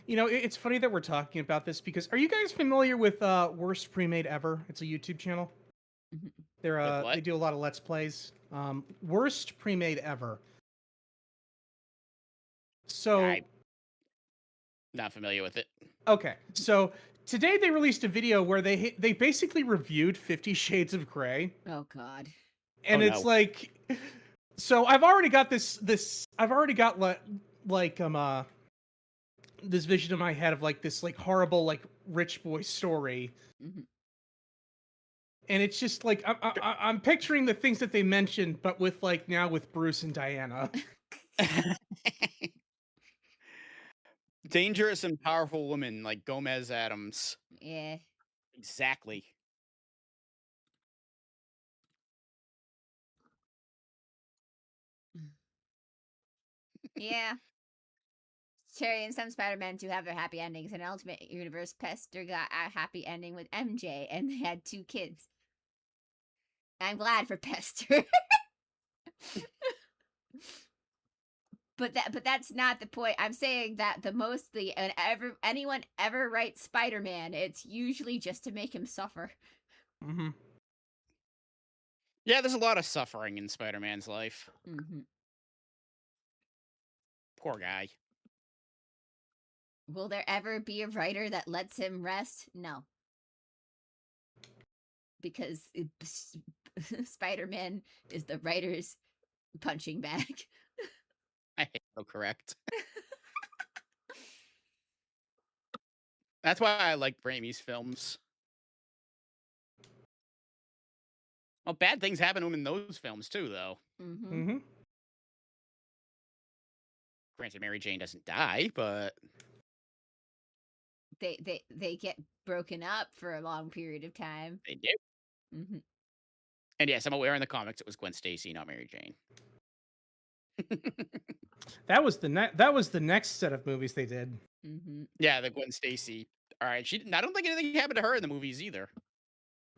You know, it's funny that we're talking about this because are you guys familiar with Worst Pre-Made Ever? It's a YouTube channel. Mhm. They're With what? they do a lot of Let's Plays. Worst Pre-Made Ever. So I'm not familiar with it. okay, so today they released a video where they basically reviewed 50 Shades of Grey. Oh God. And Oh, it's no. like, so I've already got this I've already got this vision in my head of like this like horrible like rich boy story. Mm-hmm. And it's just like I'm picturing the things that they mentioned, but with like now with Bruce and Diana. Dangerous and powerful woman like Gomez Adams. Yeah. Exactly. Yeah. Cherry and some Spider-Man do have their happy endings. In Ultimate Universe, Pester got a happy ending with MJ, and they had 2 kids. I'm glad for Pester. But that's not the point. I'm saying that anyone ever writes Spider-Man, it's usually just to make him suffer. Mm-hmm. Yeah, there's a lot of suffering in Spider-Man's life. Mm-hmm. Poor guy. Will there ever be a writer that lets him rest? No. Because Spider-Man is the writer's punching bag. I hate so correct. That's why I like Raimi's films. Well, bad things happen to him in those films too, though. Mm-hmm. Mm-hmm. Granted, Mary Jane doesn't die, but they get broken up for a long period of time. They do. Hmm And yes, I'm aware in the comics it was Gwen Stacy, not Mary Jane. That was the next set of movies they did. hmm Yeah, the Gwen Stacy. All right, I don't think anything happened to her in the movies either.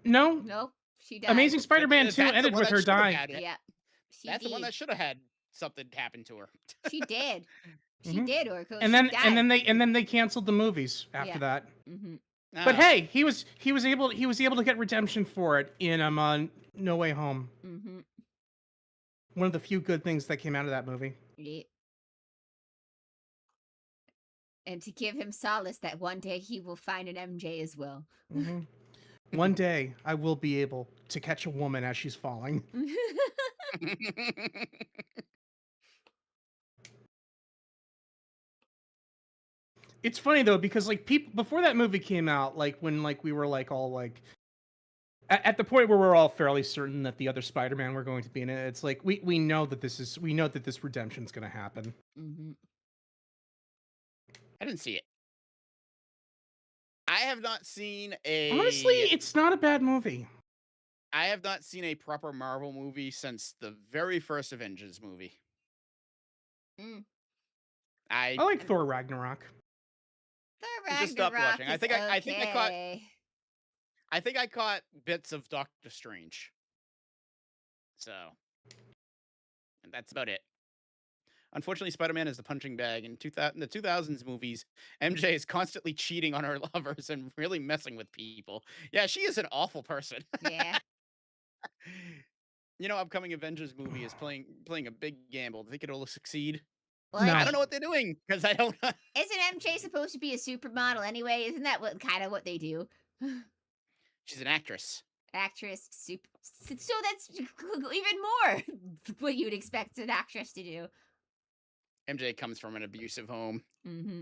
No, Nope, she died. Amazing Spider-Man 2 That's the ended one with that her should have dying. had it. Yeah, she That's the one did. that should have had something happen to her. She did. She Mhm. did, Orko. And She then died. and then they canceled the movies after Yeah. that. hmm But Oh. hey, he was able to get redemption for it in No Way Home. hmm One of the few good things that came out of that movie. Yeah. And to give him solace that one day he will find an MJ as well. Hmm One day I will be able to catch a woman as she's falling. It's funny though because like people before that movie came out, like when like we were like all like at the point where we're all fairly certain that the other Spider-Man were going to be in it, it's like we know that this redemption's going to happen. hmm I didn't see it. I have not seen Honestly, a it's not a bad movie. I have not seen a proper Marvel movie since the very first Avengers movie. Mm. I like Thor Ragnarok. The just stopped Ragnarok watching. is okay. I think I caught bits of Doctor Strange. So, and that's about it. Unfortunately, Spider-Man is the punching bag. In the 2000s movies, MJ is constantly cheating on her lovers and really messing with people. Yeah, she is an awful person. Yeah. You know, upcoming Avengers movie is playing a big gamble. Think it'll succeed? Well, No. I don't know what they're doing because I don't. Isn't MJ supposed to be a supermodel anyway? Isn't that what kind of what they do? She's an actress. Actress, super. So that's even more what you'd expect an actress to do. MJ comes from an abusive home. hmm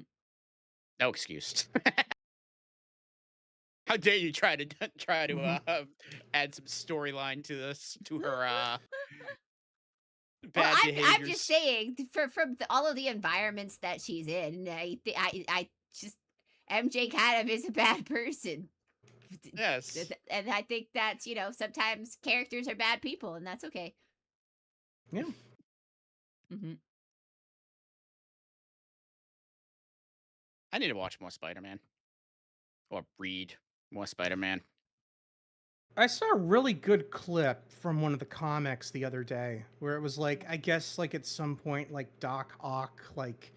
No excuse. How dare you try to add some storyline to this to her bad behaviors? I'm just saying from all of the environments that she's in, I just MJ kind of is a bad person. Yes. And I think that's, sometimes characters are bad people, and that's okay. Yeah. hmm I need to watch more Spider-Man. Or read more Spider-Man. I saw a really good clip from one of the comics the other day where it was like, I guess like at some point like Doc Ock like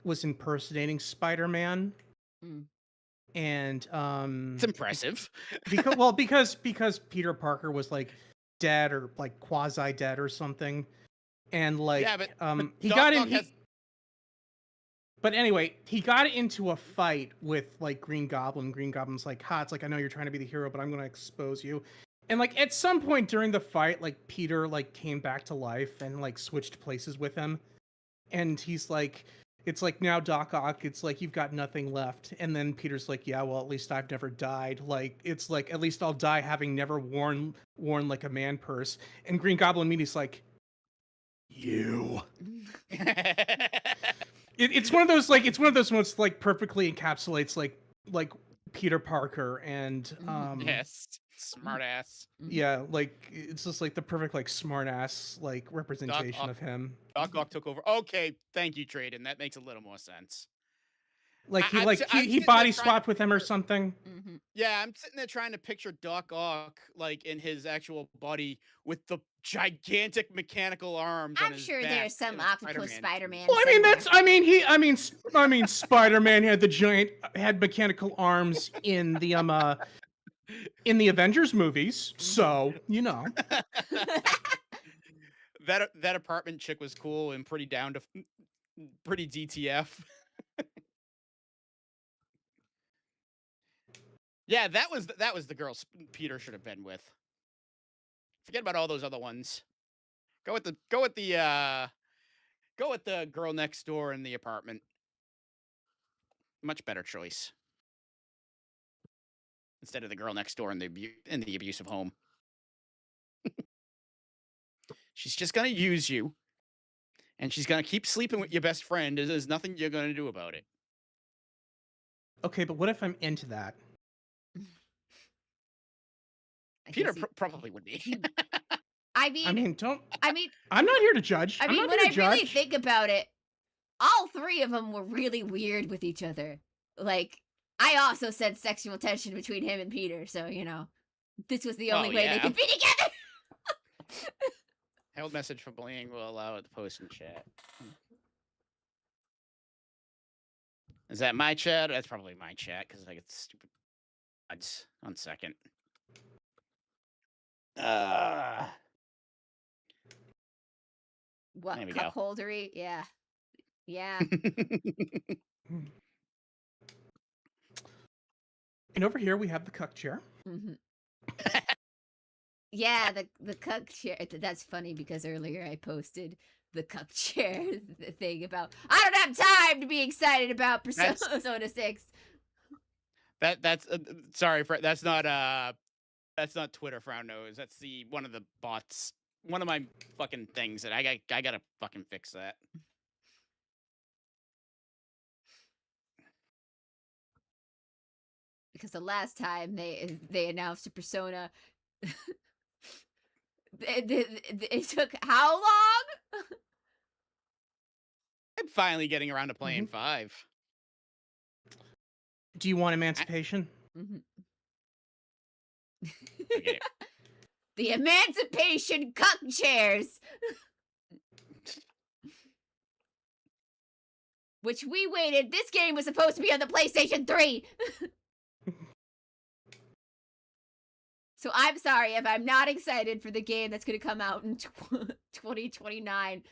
was impersonating Spider-Man. Mm. And It's impressive. because Peter Parker was like dead or like quasi dead or something. And like Yeah, but he Doc got in Ock has- But anyway, he got into a fight with like Green Goblin. Green Goblin's like, "Ha, it's like I know you're trying to be the hero, but I'm going to expose you." And like at some point during the fight, like Peter like came back to life and like switched places with him. And he's like, it's like now Doc Ock, it's like you've got nothing left. And then Peter's like, "Yeah, well, at least I've never died. Like it's like at least I'll die having never worn like a man purse." And Green Goblin immediately's like, "You." It's one of those ones like perfectly encapsulates like Peter Parker and yes, smart ass. yeah, like it's just like the perfect like smart ass like representation of him. Doc Ock took over. Okay, thank you, Traden. That makes a little more sense. Like I'm he body swapped with him or something. Mm-hmm. Yeah, I'm sitting there trying to picture Doc Ock like in his actual body with the gigantic mechanical arms. I'm sure there's some octopus Spider-Man. Well, I mean Spider-Man had mechanical arms in the Avengers movies, so you know. that apartment chick was cool and pretty pretty DTF. Yeah, that was the girl Peter should have been with. Forget about all those other ones. Go with the girl next door in the apartment. Much better choice. Instead of the girl next door in the abusive home. She's just gonna use you. And she's gonna keep sleeping with your best friend. There's nothing you're gonna do about it. Okay, but what if I'm into that? Peter probably would be. I mean, don't. I mean, I'm not here to judge. I I'm mean, not when here I to really judge. think about it, all three of them were really weird with each other. Like, I also said sexual tension between him and Peter, so this was the only way they could be together. Held message for bullying will allow it to post in chat. Is that my chat? That's probably my chat because I get stupid ads. 1 second. What, there we go. cuckoldery? Yeah. Yeah. And over here we have the cuck chair. Yeah, the cuck chair. That's funny because earlier I posted the cuck chair thing about I don't have time to be excited about Persona 6. That's sorry for that's not Twitter frown nose. That's one of the bots. One of my fucking things that I gotta fucking fix that. Because the last time they announced a Persona, it took how long? I'm finally getting around to playing 5. Do you want emancipation? Okay. The emancipation cuck chairs. Which we waited. This game was supposed to be on the PlayStation 3. So I'm sorry if I'm not excited for the game that's going to come out in 2029.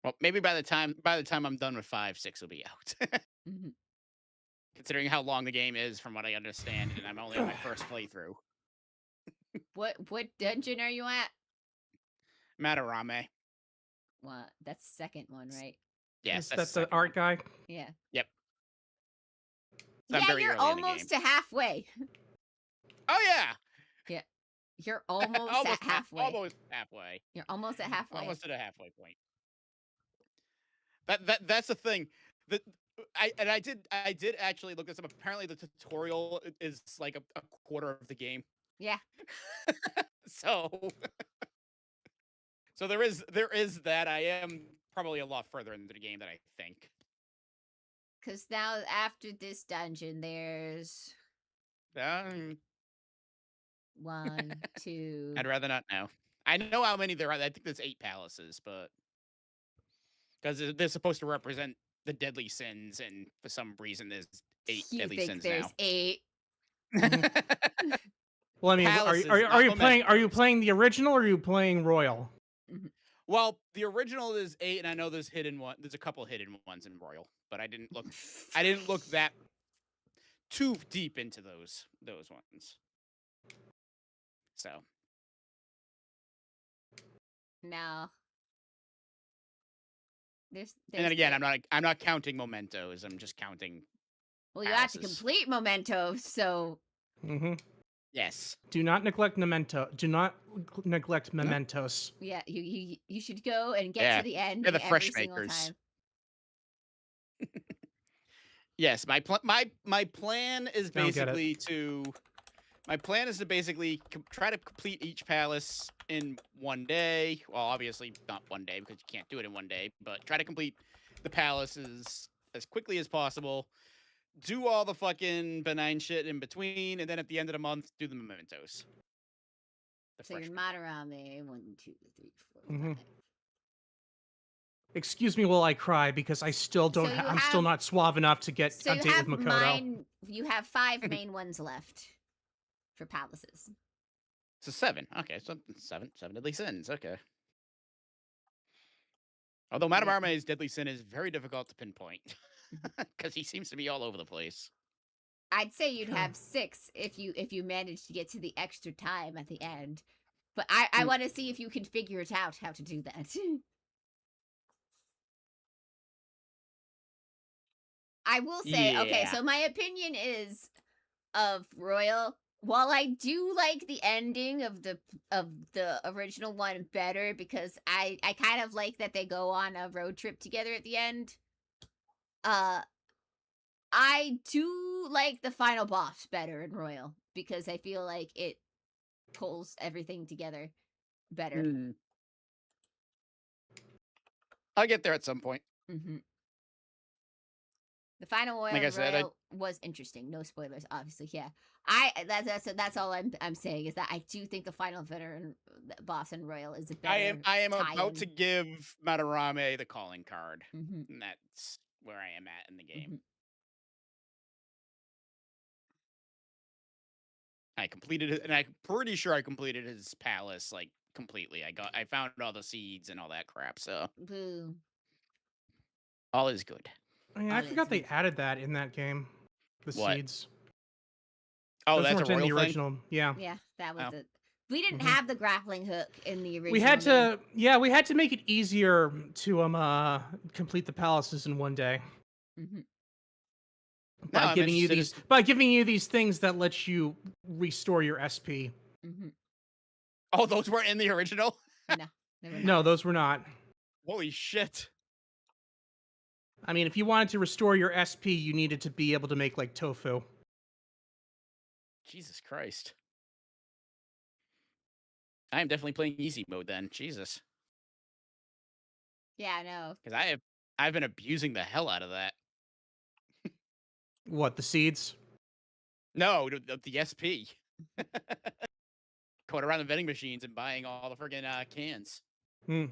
Well, maybe by the time I'm done with 5, 6 will be out. Considering how long the game is, from what I understand, and I'm only on my first playthrough. What dungeon are you at? Matarame. Well, that's the second one, right? Yes, that's the art guy. Yeah. Yep. So yeah, you're almost to halfway. Oh yeah. Yeah. You're almost at halfway. Almost halfway. You're almost at halfway. Almost at a halfway point. That's the thing. I did actually look this up. Apparently, the tutorial is like a quarter of the game. Yeah. so there is that. I am probably a lot further into the game than I think. Because now after this dungeon, there's 1, 2. I'd rather not know. I know how many there are. I think there's 8 palaces, but because they're supposed to represent the deadly sins, and for some reason there's 8 deadly sins there's now. 8. Well, I mean, are you playing the original or are you playing Royal? Well, the original is 8, and I know there's a couple hidden ones in Royal, but I didn't look that too deep into those ones. So No. And then again, I'm not counting mementos. I'm just counting. Well, you have to complete mementos, so. Yes. Do not neglect memento. Do not neglect mementos. Yeah, you should go and get to the end the fresh every single makers. time. Yes, my plan is basically to try to complete each palace in 1 day. Well, obviously not 1 day because you can't do it in 1 day, but try to complete the palaces as quickly as possible. Do all the fucking benign shit in between, and then at the end of the month, do the mementos. So you're Matarame 1, 2, 3, 4, 5. Excuse me while I cry because I still don't. I'm still not suave enough to get a date with Makoto. You have 5 main ones left for palaces. So 7. Okay, so 7 deadly sins. Okay. Although Matamare's deadly sin is very difficult to pinpoint because he seems to be all over the place. I'd say you'd have 6 if you manage to get to the extra time at the end. But I want to see if you can figure it out how to do that. I will say, okay, so my opinion is of Royal, while I do like the ending of the original one better because I kind of like that they go on a road trip together at the end. I do like the final boss better in Royal because I feel like it pulls everything together better. I'll get there at some point. Mm-hmm. The final Royal, Like I said, Royal was interesting. No spoilers, obviously. Yeah, that's all I'm saying is that I do think the final veteran boss in Royal is a better. I am tie-in. about to give Madarame the calling card, Mm-hmm. and that's where I am at in the game. Mm-hmm. I completed it, and I'm pretty sure I completed his palace like completely. I found all the seeds and all that crap, so Boo. all is good. I forgot they added that in that game. The What? seeds. Oh, Those that's a weren't in Royal the thing? original. Yeah. Yeah, that was Oh. it. We didn't have the grappling hook in the original. We had to, we had to make it easier to complete the palaces in one day. Mm-hmm. By giving you these things that let you restore your SP. Mm-hmm. Oh, those weren't in the original? No, they were not. No, those were not. Holy shit. I mean, if you wanted to restore your SP, you needed to be able to make like tofu. Jesus Christ. I am definitely playing easy mode then. Jesus. Yeah, I know. Because I've been abusing the hell out of that. What, the seeds? No, the SP. Going around the vending machines and buying all the friggin' cans. Hmm.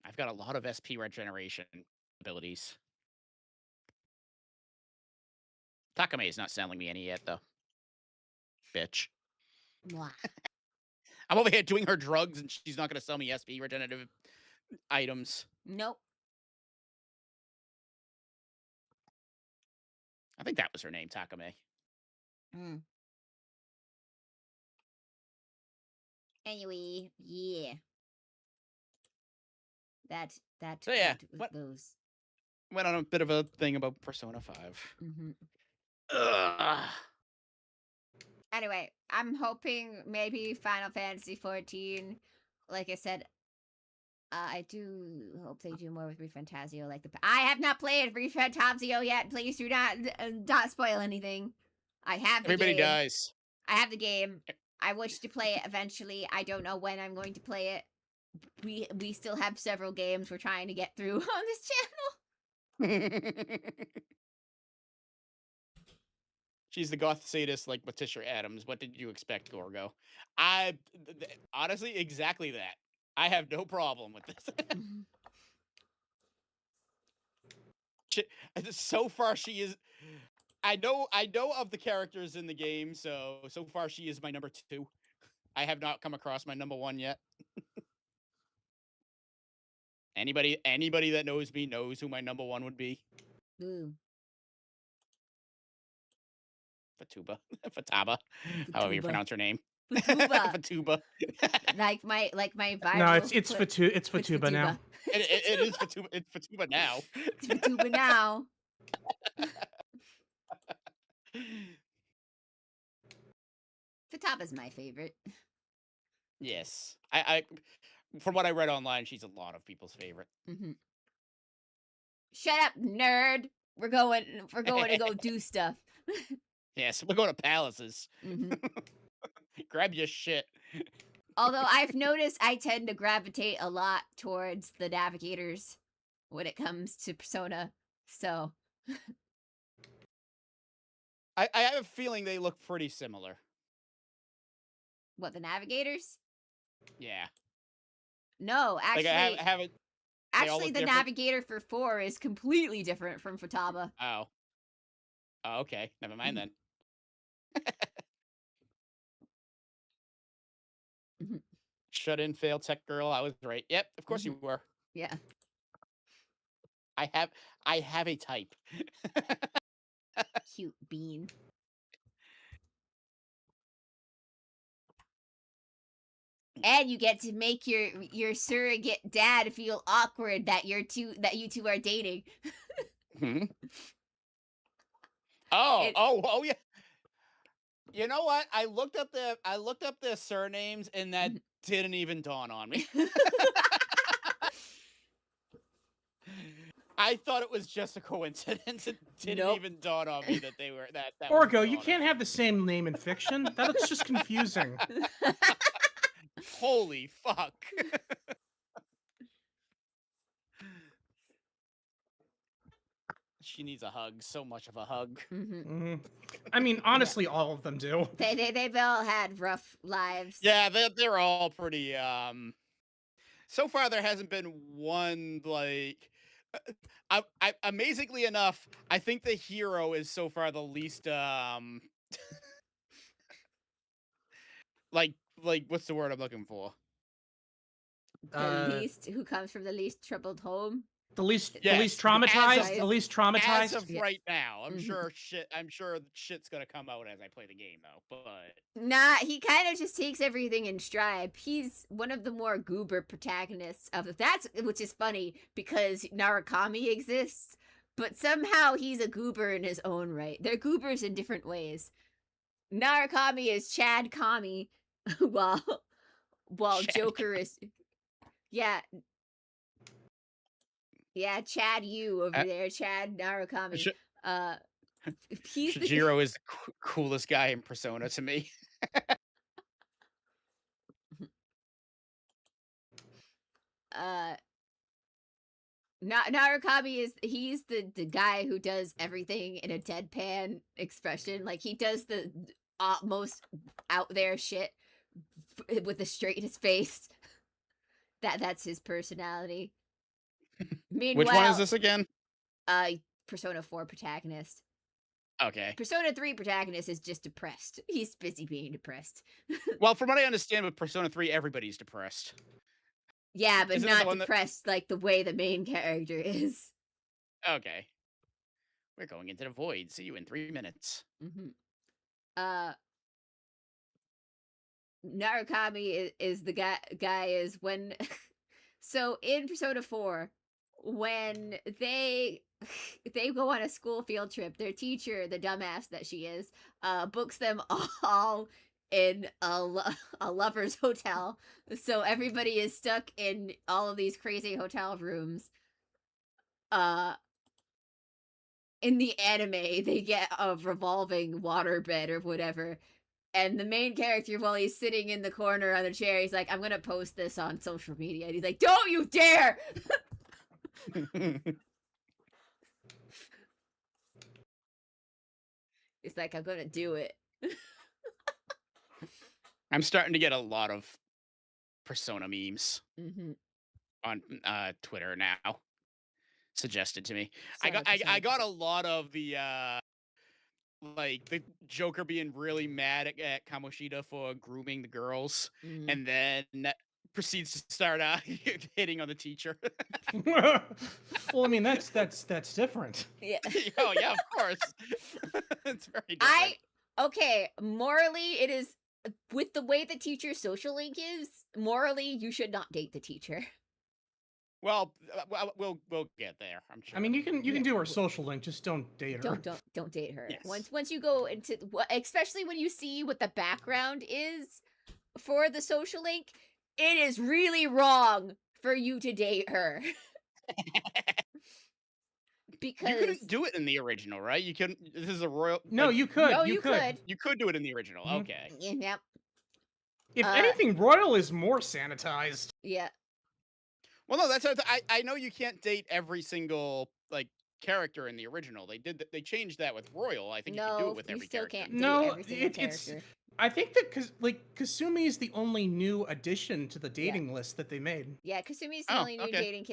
I've got a lot of SP regeneration abilities. Takame is not selling me any yet, though. Bitch. Mwah. I'm over here doing her drugs, and she's not going to sell me SP regenerative items. Nope. I think that was her name, Takame. Mm. Anyway, yeah. So yeah, those. Went on a bit of a thing about Persona 5. Mm-hmm. Ugh. Anyway, I'm hoping maybe Final Fantasy 14. Like I said, I do hope they do more with ReFantazio. I have not played ReFantazio yet. Please do not spoil anything. I have the Everybody game. dies. I have the game. I wish to play it eventually. I don't know when I'm going to play it. We still have several games we're trying to get through on this channel. She's the goth sadist like Letitia Adams. What did you expect, Gorgo? Honestly, exactly that. I have no problem with this. So far, she is. I know of the characters in the game, so far she is my number 2. I have not come across my number 1 yet. Anybody that knows me knows who my number 1 would be. Ooh. Futaba, however you pronounce her name. Futuba. Futuba. like my viral. No, it's Futuba now. It is Futuba. It's Futuba now. It's Futuba now. Futaba's my favorite. Yes, I from what I read online, she's a lot of people's favorite. Mm-hmm. Shut up, nerd. We're going to go do stuff. Yes, we're going to palaces. Mm-hmm. Grab your shit. Although I've noticed I tend to gravitate a lot towards the navigators when it comes to Persona, so... I have a feeling they look pretty similar. What, the navigators? Yeah. No, actually... Like I haven't... Actually, the navigator for 4 is completely different from Futaba. Oh. Oh, okay. Never mind then. Shut in, fail tech girl. I was right. Yep, of course you were. Yeah. I have a type. Cute bean. And you get to make your surrogate dad feel awkward that you two are dating. Oh, yeah. You know what? I looked up their surnames, and that didn't even dawn on me. I thought it was just a coincidence. It didn't Nope. even dawn on me that they were that. Orgo, you can't have the same name in fiction. That's just confusing. Holy fuck. She needs a hug. So much of a hug. I mean, honestly, all of them do. They've all had rough lives. Yeah, they're all pretty. So far, there hasn't been one like. Amazingly enough, I think the hero is so far the least like what's the word I'm looking for? The least who comes from the least troubled home. The least Yes, traumatized. The least traumatized. As of right now, I'm sure shit's gonna come out as I play the game though. But nah, he kind of just takes everything in stride. He's one of the more goober protagonists of that's which is funny because Narukami exists, but somehow he's a goober in his own right. They're goobers in different ways. Narukami is Chad Kami, while Chad Joker is Chad you over there, Chad Narukami. Shijiro is the coolest guy in Persona to me. Narukami he's the guy who does everything in a deadpan expression. Like he does the most out there shit with the straightest face. That's his personality. Meanwhile, which one is this again? Persona 4 protagonist. Okay. Persona 3 protagonist is just depressed. He's busy being depressed. Well, from what I understand with Persona 3, everybody's depressed. Yeah, but not depressed like the way the main character is. Okay. We're going into the void. See you in 3 minutes. Narukami is the guy is when so in Persona 4 when they go on a school field trip, their teacher, the dumbass that she is, books them all in a lover's hotel. So everybody is stuck in all of these crazy hotel rooms. In the anime, they get a revolving waterbed or whatever. And the main character, while he's sitting in the corner on the chair, he's like, I'm going to post this on social media. And he's like, don't you dare! It's like, I'm going to do it. I'm starting to get a lot of Persona memes on Twitter now. Suggested to me. I got a lot of the like the Joker being really mad at Kamoshida for grooming the girls, and then proceeds to start hitting on the teacher. Well, I mean that's different. Yeah. Oh yeah, of course. It's very different. Okay, morally it is with the way the teacher's social link is, morally you should not date the teacher. Well, we'll get there. I'm sure. I mean, you can do her social link, just don't date her. Don't date her. Yes. Once you go into, especially when you see what the background is for the social link, it is really wrong for you to date her. Because you couldn't do it in the original, right? You couldn't. This is a royal. No, you could. No, you could. You could do it in the original. Okay. Yep. If anything, royal is more sanitized. Yeah. Well, no, that's I know you can't date every single like character in the original. They changed that with Royal. I think you can do it with every character. Can't date every single character. I think that Kasumi is the only new addition to the dating list that they made. Yeah, Kasumi's the only new dating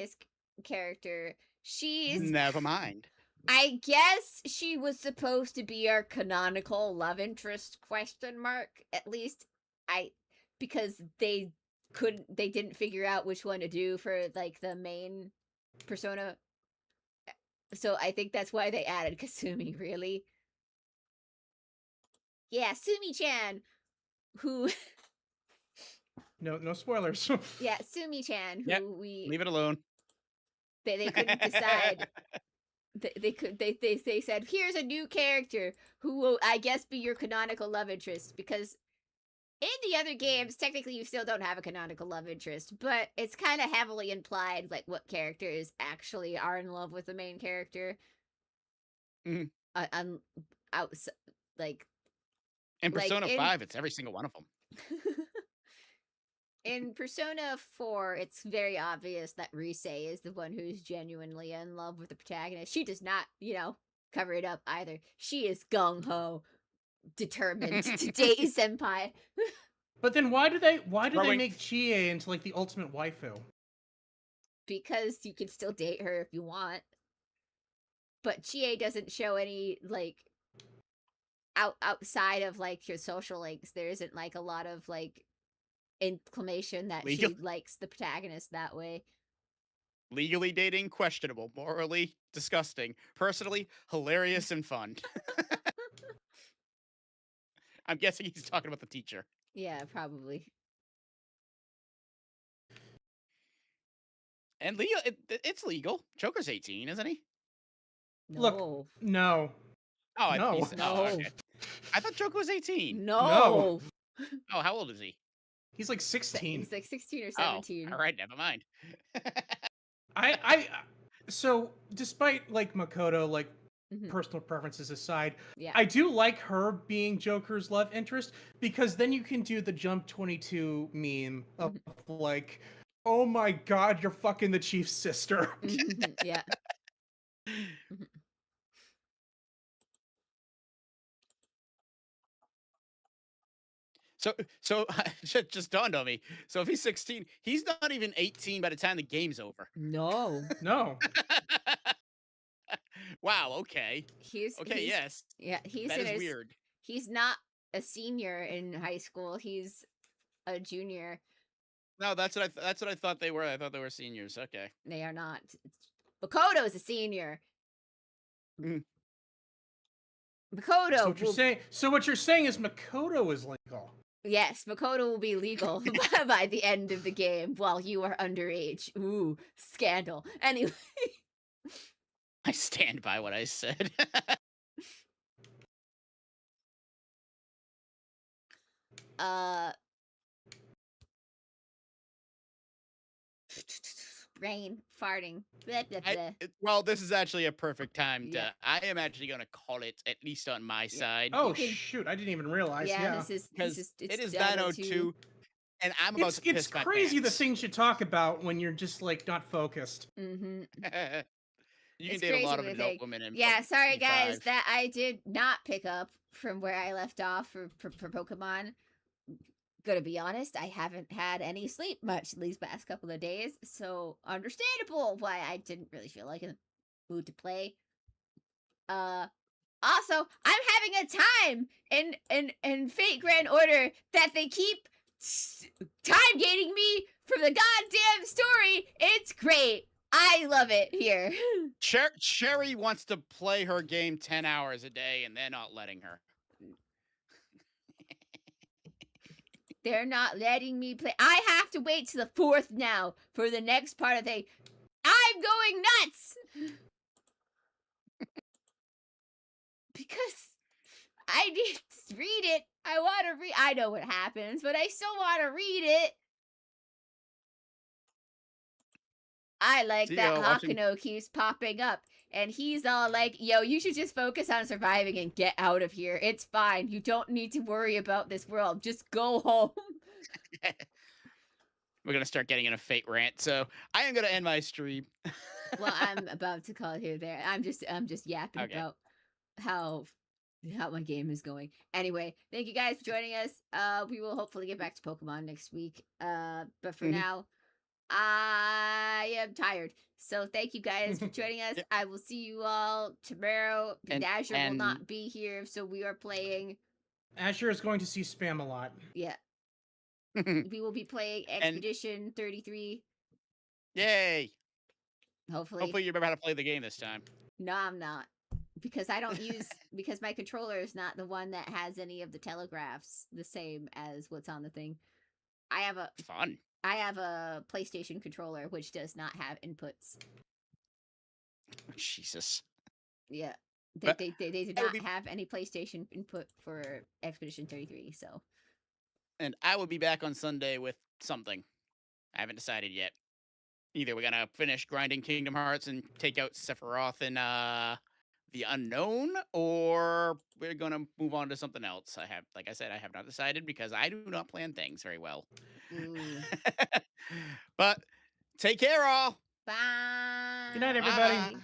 character. She's never mind. I guess she was supposed to be our canonical love interest ? At least because they didn't figure out which one to do for like the main persona. So I think that's why they added Kasumi, really. Yeah, Sumi-chan, who No spoilers. Yeah, Sumi-chan, who we leave it alone. They couldn't decide. They said, here's a new character who will, I guess, be your canonical love interest, because in the other games, technically you still don't have a canonical love interest, but it's kind of heavily implied, like, what characters actually are in love with the main character. Mhm. Outside, like, In like Persona 5, it's every single one of them. in Persona 4, it's very obvious that Rise is the one who's genuinely in love with the protagonist. She does not, cover it up either. She is gung-ho, determined to date Senpai. But then why do they Throwing- make Chie into like the ultimate waifu? Because you can still date her if you want. But Chie doesn't show any, like, outside of, like, your social links. There isn't, like, a lot of, like, inclination that she likes the protagonist that way. Legally dating, questionable. Morally, disgusting. Personally, hilarious and fun. I'm guessing he's talking about the teacher. Yeah, probably. And legal, it's legal. Joker's 18, isn't he? No. Look, no. Oh, No. No. okay. I thought Joker was 18. No. Oh, how old is he? He's like 16. He's like 16 or 17. Oh, all right, never mind. So despite like Makoto, like Mhm. personal preferences aside, Yeah. I do like her being Joker's love interest, because then you can do the Jump 22 meme of like, oh my god, you're fucking the chief's sister. Yeah. So it just dawned on me. So if he's 16, he's not even 18 by the time the game's over. No. No. Wow, okay. Okay, yes. Yeah, he's That in is his, weird. He's not a senior in high school. He's a junior. No, that's what I thought they were. I thought they were seniors. Okay. They are not. Makoto's a senior. Mhm. Makoto. So what you're saying is Makoto is legal. Yes, Makoto will be legal by the end of the game while you are underage. Ooh, scandal. Anyway. I stand by what I said. Brain farting. Blah, blah, blah. Well, this is actually a perfect time to. Yeah. I am actually going to call it, at least on my side. Oh shoot! I didn't even realize. Yeah, This is It is done 9:02, and I'm about to piss It's my crazy the pants. things you talk about when you're just like not focused. Mm-hmm. You can date a lot of adult women. Yeah, sorry guys 55. that I did not pick up from where I left off for Pokemon. Gonna be honest, I haven't had any sleep much these past couple of days, so understandable why I didn't really feel like in the mood to play. Also, I'm having a time in Fate Grand Order that they keep time gating me from the goddamn story. It's great. I love it here. Cherri wants to play her game 10 hours a day, and they're not letting her. They're not letting me play. I have to wait to the 4th now for the next part of the. I'm going nuts! Because I need to read it. I want to read. I know what happens, but I still want to read it. I like that Hakuno keeps popping up. And he's all like, yo, you should just focus on surviving and get out of here. It's fine. You don't need to worry about this world. Just go home. We're going to start getting in a Fate rant. So I am going to end my stream. Well, I'm about to call it here there. I'm just yapping about how my game is going. Anyway, thank you guys for joining us. We will hopefully get back to Pokemon next week. But for now, I am tired. So thank you guys for joining us. I will see you all tomorrow. Azure will not be here, so we are playing. Azure is going to see spam a lot. Yeah. We will be playing Expedition 33. Yay! Hopefully you remember how to play the game this time. No, I'm not. Because I don't use because my controller is not the one that has any of the telegraphs the same as what's on the thing. I have a PlayStation controller which does not have inputs. Jesus. Yeah. But They did I will not be have any PlayStation input for Expedition 33, so. and I will be back on Sunday with something. I haven't decided yet. Either we're gonna finish grinding Kingdom Hearts and take out Sephiroth and the Unknown, or we're gonna move on to something else. Like I said, I have not decided because I do not plan things very well. Mm. But take care, all. Bye. Good night, everybody. Bye.